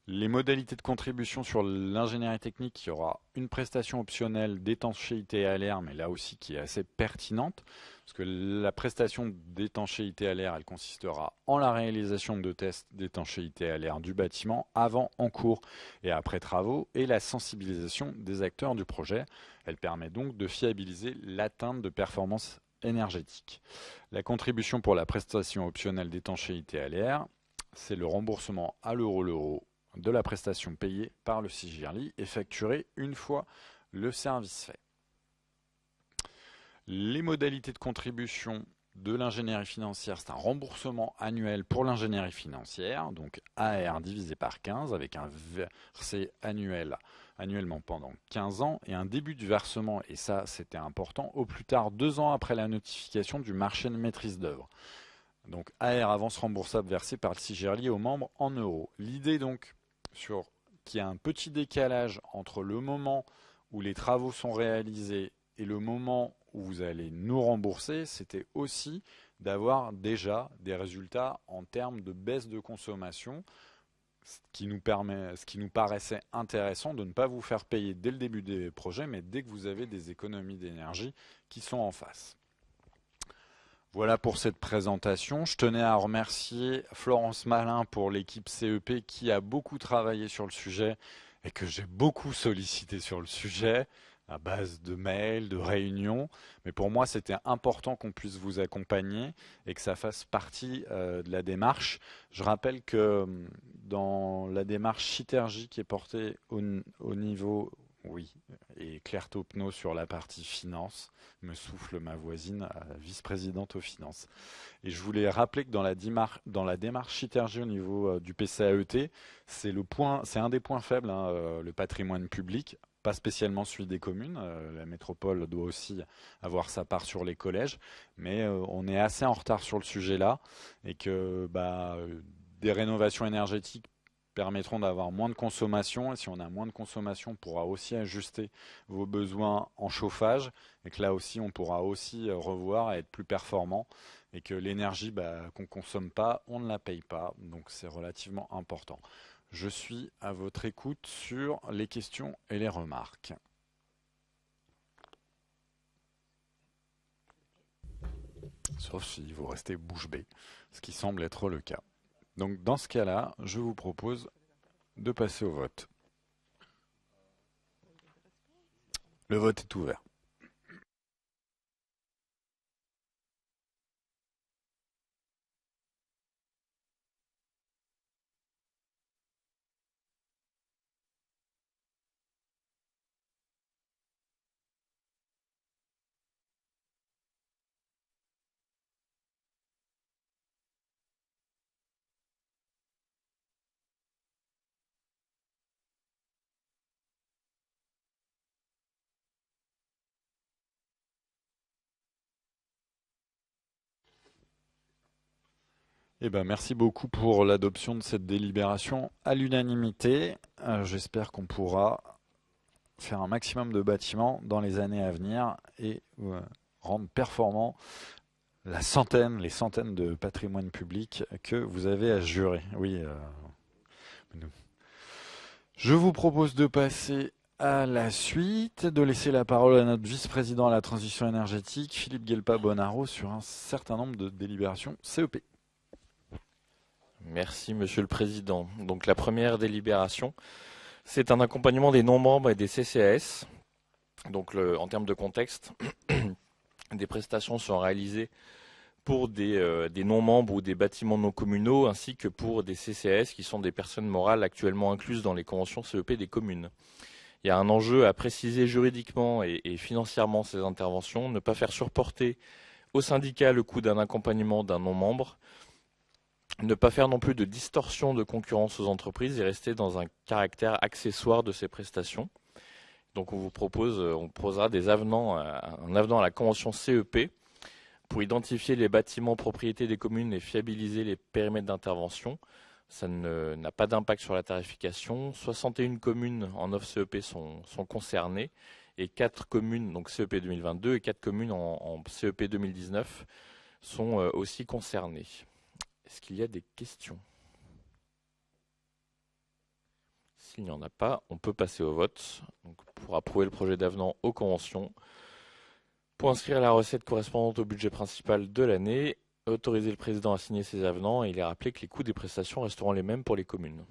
Les modalités de contribution sur l'ingénierie technique, il y aura une prestation optionnelle d'étanchéité à l'air, mais là aussi qui est assez pertinente, parce que la prestation d'étanchéité à l'air, elle consistera en la réalisation de tests d'étanchéité à l'air du bâtiment avant, en cours et après travaux, et la sensibilisation des acteurs du projet. Elle permet donc de fiabiliser l'atteinte de performances énergétiques. La contribution pour la prestation optionnelle d'étanchéité à l'air, c'est le remboursement à l'euro de la prestation payée par le CIGIRLI et facturée une fois le service fait. Les modalités de contribution de l'ingénierie financière, c'est un remboursement annuel pour l'ingénierie financière, donc AR divisé par 15 avec un versé annuellement pendant 15 ans et un début de versement, et ça c'était important, au plus tard 2 ans après la notification du marché de maîtrise d'œuvre. Donc AR avance remboursable versée par le CIGIRLI aux membres en euros. L'idée donc qu'il y a un petit décalage entre le moment où les travaux sont réalisés et le moment où vous allez nous rembourser, c'était aussi d'avoir déjà des résultats en termes de baisse de consommation, ce qui nous paraissait intéressant de ne pas vous faire payer dès le début des projets, mais dès que vous avez des économies d'énergie qui sont en face. Voilà pour cette présentation. Je tenais à remercier Florence Malin pour l'équipe CEP qui a beaucoup travaillé sur le sujet et que j'ai beaucoup sollicité sur le sujet à base de mails, de réunions. Mais pour moi, c'était important qu'on puisse vous accompagner et que ça fasse partie de la démarche. Je rappelle que dans la démarche Citergy qui est portée au niveau Oui. Et Claire Taupenot sur la partie finance, me souffle ma voisine, vice-présidente aux finances. Et je voulais rappeler que dans la démarche ITERG au niveau du PCAET, c'est un des points faibles, hein, le patrimoine public, pas spécialement celui des communes. La métropole doit aussi avoir sa part sur les collèges, mais on est assez en retard sur le sujet là, et que des rénovations énergétiques permettront d'avoir moins de consommation, et si on a moins de consommation, on pourra aussi ajuster vos besoins en chauffage, et que là aussi on pourra aussi revoir et être plus performant, et que l'énergie qu'on consomme pas, on ne la paye pas, donc c'est relativement important. Je suis à votre écoute sur les questions et les remarques. Sauf si vous restez bouche bée, ce qui semble être le cas. Donc dans ce cas-là, je vous propose de passer au vote. Le vote est ouvert. Eh ben, merci beaucoup pour l'adoption de cette délibération à l'unanimité. J'espère qu'on pourra faire un maximum de bâtiments dans les années à venir et rendre performants les centaines de patrimoines publics que vous avez à jurer. Oui. Je vous propose de passer à la suite, de laisser la parole à notre vice-président à la transition énergétique, Philippe Guelpa-Bonaro, sur un certain nombre de délibérations CEP. Merci Monsieur le Président. Donc la première délibération, c'est un accompagnement des non-membres et des CCAS. Donc en termes de contexte, des prestations sont réalisées pour des non-membres ou des bâtiments non communaux, ainsi que pour des CCAS qui sont des personnes morales actuellement incluses dans les conventions CEP des communes. Il y a un enjeu à préciser juridiquement et financièrement ces interventions, ne pas faire surporter au syndicat le coût d'un accompagnement d'un non-membre, ne pas faire non plus de distorsion de concurrence aux entreprises et rester dans un caractère accessoire de ces prestations. Donc on proposera un avenant à la convention CEP pour identifier les bâtiments propriétés des communes et fiabiliser les périmètres d'intervention. Ça n'a pas d'impact sur la tarification. 61 communes en offre CEP sont concernées et 4 communes, donc CEP 2022, et 4 communes en CEP 2019 sont aussi concernées. Est-ce qu'il y a des questions? S'il n'y en a pas, on peut passer au vote. Donc, pour approuver le projet d'avenant aux conventions, pour inscrire la recette correspondante au budget principal de l'année, autoriser le président à signer ces avenants et il est rappelé que les coûts des prestations resteront les mêmes pour les communes.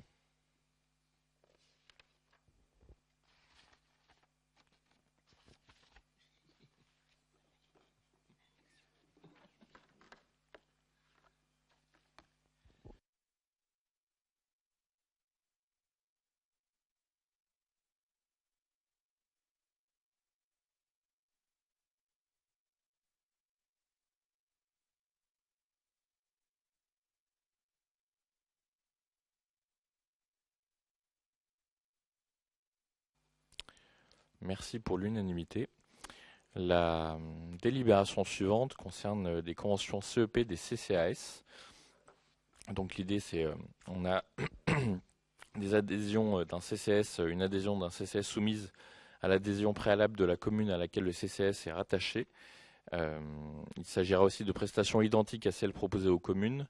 Merci pour l'unanimité. La délibération suivante concerne des conventions CEP des CCAS. Donc l'idée c'est on a des adhésions d'un CCS, une adhésion d'un CCS soumise à l'adhésion préalable de la commune à laquelle le CCS est rattaché. Il s'agira aussi de prestations identiques à celles proposées aux communes.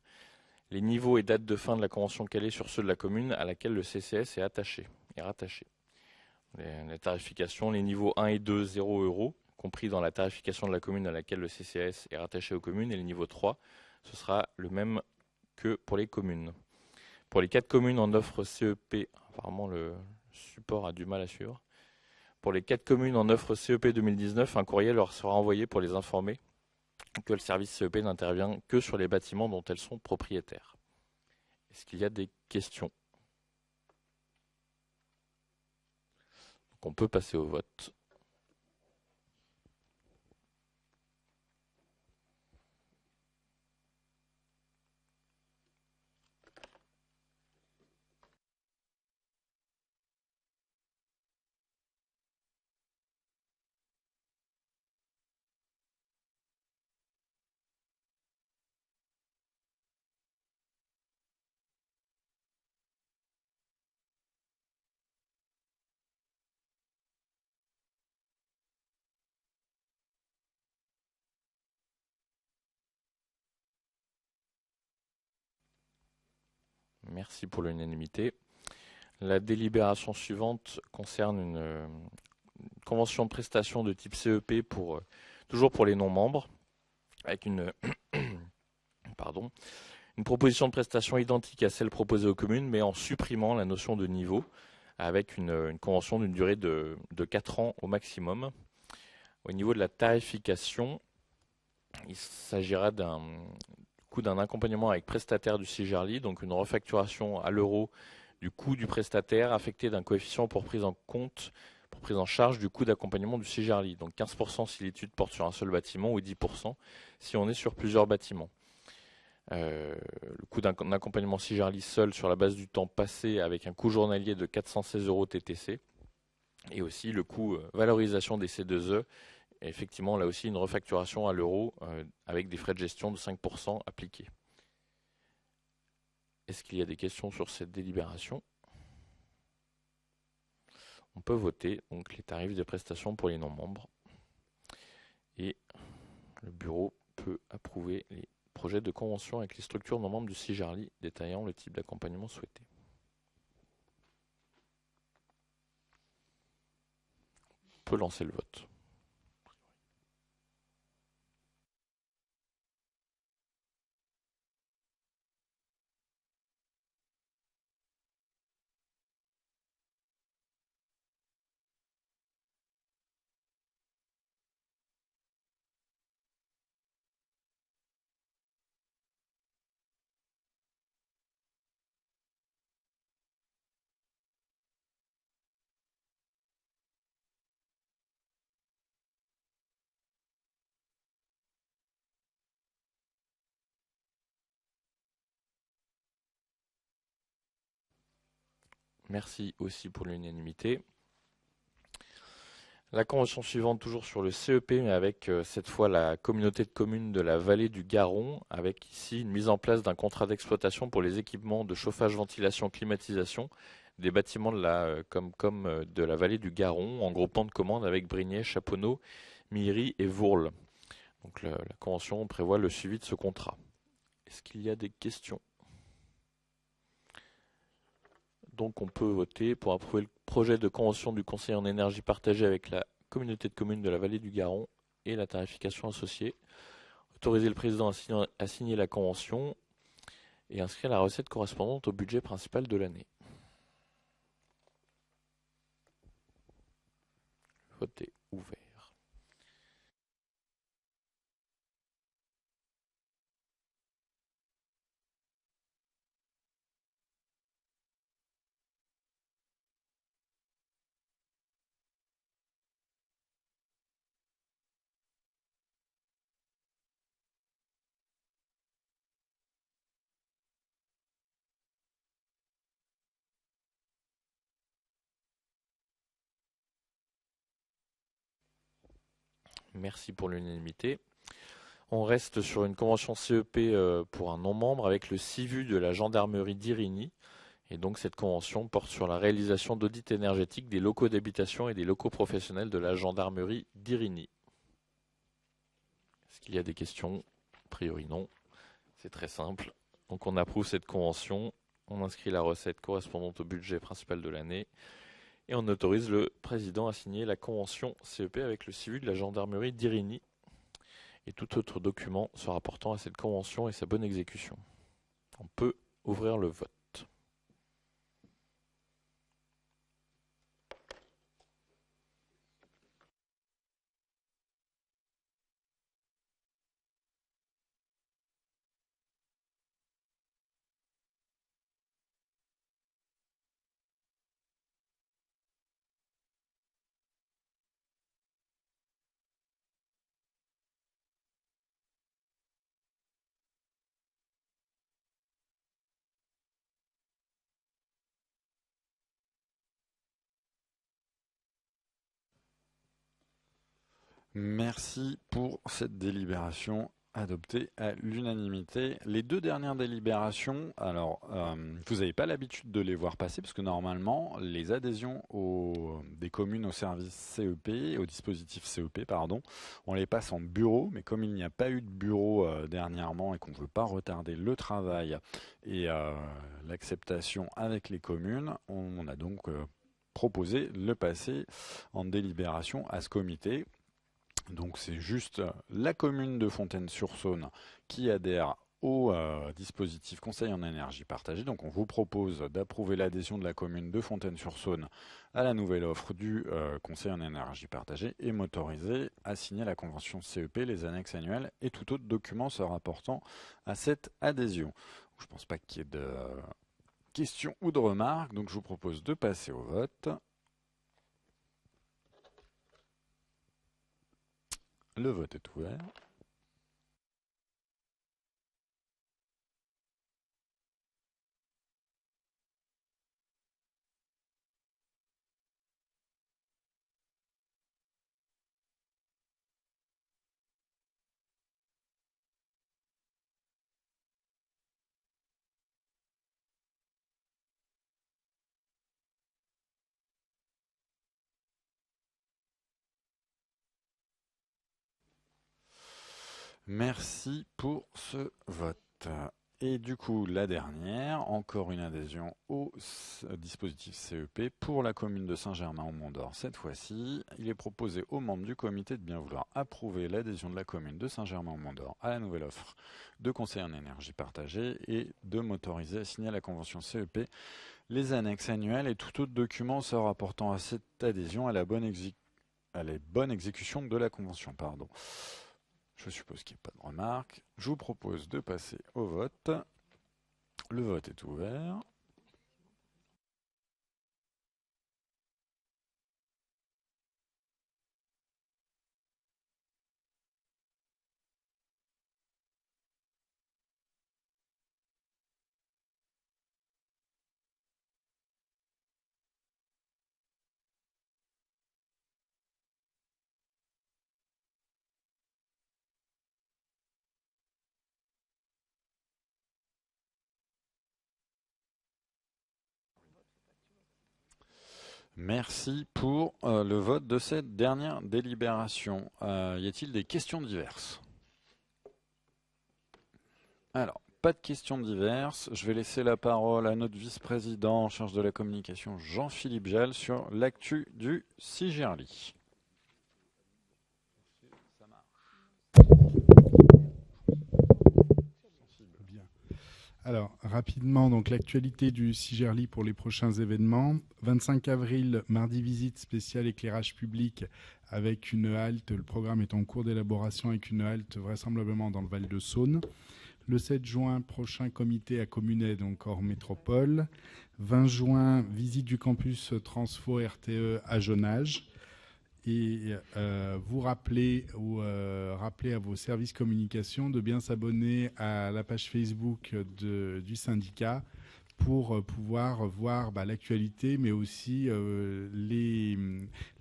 Les niveaux et dates de fin de la convention calés sur ceux de la commune à laquelle le CCS est rattaché. Les tarifications, les niveaux 1 et 2, 0 €, compris dans la tarification de la commune à laquelle le CCAS est rattaché aux communes, et le niveau 3, ce sera le même que pour les communes. Pour les 4 communes en offre CEP, apparemment le support a du mal à suivre. Pour les 4 communes en offre CEP 2019, un courrier leur sera envoyé pour les informer que le service CEP n'intervient que sur les bâtiments dont elles sont propriétaires. Est-ce qu'il y a des questions ? On peut passer au vote. Merci pour l'unanimité. La délibération suivante concerne une convention de prestation de type CEP toujours pour les non-membres, avec une proposition de prestation identique à celle proposée aux communes, mais en supprimant la notion de niveau, avec une convention d'une durée de 4 ans au maximum. Au niveau de la tarification, il s'agira d'un accompagnement avec prestataire du CIGERLI, donc une refacturation à l'euro du coût du prestataire affecté d'un coefficient pour prise en charge du coût d'accompagnement du CIGERLI. Donc 15% si l'étude porte sur un seul bâtiment ou 10% si on est sur plusieurs bâtiments. Le coût d'un accompagnement CIGERLI seul sur la base du temps passé avec un coût journalier de 416 € TTC. Et aussi le coût valorisation des C2E. Et effectivement, là aussi, une refacturation à l'euro avec des frais de gestion de 5% appliqués. Est-ce qu'il y a des questions sur cette délibération? On peut voter donc les tarifs de prestation pour les non-membres. Et le bureau peut approuver les projets de convention avec les structures non-membres du CIGERLI détaillant le type d'accompagnement souhaité. On peut lancer le vote. Merci aussi pour l'unanimité. La convention suivante, toujours sur le CEP, mais avec cette fois la communauté de communes de la vallée du Garon, avec ici une mise en place d'un contrat d'exploitation pour les équipements de chauffage, ventilation, climatisation des bâtiments de la Comcom de la vallée du Garon, en groupement de commandes avec Brignais, Chaponneau, Miry et Vourles. Donc la convention prévoit le suivi de ce contrat. Est-ce qu'il y a des questions ? Donc on peut voter pour approuver le projet de convention du conseil en énergie partagée avec la communauté de communes de la vallée du Garon et la tarification associée. Autoriser le président à signer la convention et inscrire la recette correspondante au budget principal de l'année. Vote est ouvert. Merci pour l'unanimité. On reste sur une convention CEP pour un non-membre avec le CIVU de la gendarmerie d'Irigny. Et donc cette convention porte sur la réalisation d'audits énergétiques des locaux d'habitation et des locaux professionnels de la gendarmerie d'Irigny. Est-ce qu'il y a des questions? A priori non. C'est très simple. Donc on approuve cette convention, on inscrit la recette correspondante au budget principal de l'année et on autorise le président à signer la convention CEP avec le CIVU de la gendarmerie d'Irigny et tout autre document se rapportant à cette convention et sa bonne exécution. On peut ouvrir le vote. Merci pour cette délibération adoptée à l'unanimité. Les deux dernières délibérations, alors vous n'avez pas l'habitude de les voir passer parce que normalement les adhésions des communes au service CEP, au dispositif CEP, pardon, on les passe en bureau, mais comme il n'y a pas eu de bureau dernièrement et qu'on ne veut pas retarder le travail et l'acceptation avec les communes, on a donc proposé de le passer en délibération à ce comité. Donc c'est juste la commune de Fontaine-sur-Saône qui adhère au dispositif Conseil en énergie partagée. Donc on vous propose d'approuver l'adhésion de la commune de Fontaine-sur-Saône à la nouvelle offre du Conseil en énergie partagée et m'autoriser à signer la convention CEP, les annexes annuelles et tout autre document se rapportant à cette adhésion. Je ne pense pas qu'il y ait de questions ou de remarques, donc je vous propose de passer au vote. Le vote est ouvert. Merci pour ce vote. Et du coup, la dernière, encore une adhésion au dispositif CEP pour la commune de Saint-Germain-au-Mont-d'Or. Cette fois-ci, il est proposé aux membres du comité de bien vouloir approuver l'adhésion de la commune de Saint-Germain-au-Mont-d'Or à la nouvelle offre de conseil en énergie partagée et de m'autoriser à signer la convention CEP, les annexes annuelles et tout autre document se rapportant à cette adhésion à la bonne exécution de la convention. Je suppose qu'il n'y a pas de remarques. Je vous propose de passer au vote. Le vote est ouvert. Merci pour le vote de cette dernière délibération. Y a-t-il des questions diverses? Alors, pas de questions diverses. Je vais laisser la parole à notre vice-président en charge de la communication, Jean-Philippe Jal, sur l'actu du CIGERLI. Alors, rapidement, donc l'actualité du CIGERLI pour les prochains événements. 25 avril, mardi visite spéciale éclairage public avec une halte. Le programme est en cours d'élaboration avec une halte vraisemblablement dans le Val-de-Saône. Le 7 juin, prochain comité à Communet, donc hors métropole. 20 juin, visite du campus Transfo RTE à Jonage. Et vous rappelez à vos services communication de bien s'abonner à la page Facebook du syndicat pour pouvoir voir l'actualité, mais aussi les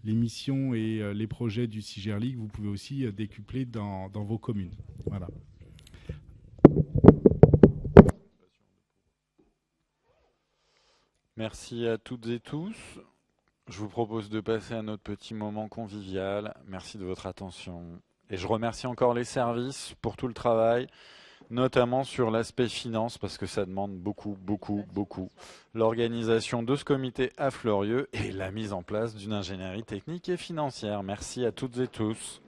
missions et les projets du CIGERLI que vous pouvez aussi décupler dans vos communes. Voilà. Merci à toutes et tous. Je vous propose de passer à notre petit moment convivial. Merci de votre attention. Et je remercie encore les services pour tout le travail, notamment sur l'aspect finance, parce que ça demande beaucoup. L'organisation de ce comité à Fleurieux et la mise en place d'une ingénierie technique et financière. Merci à toutes et tous.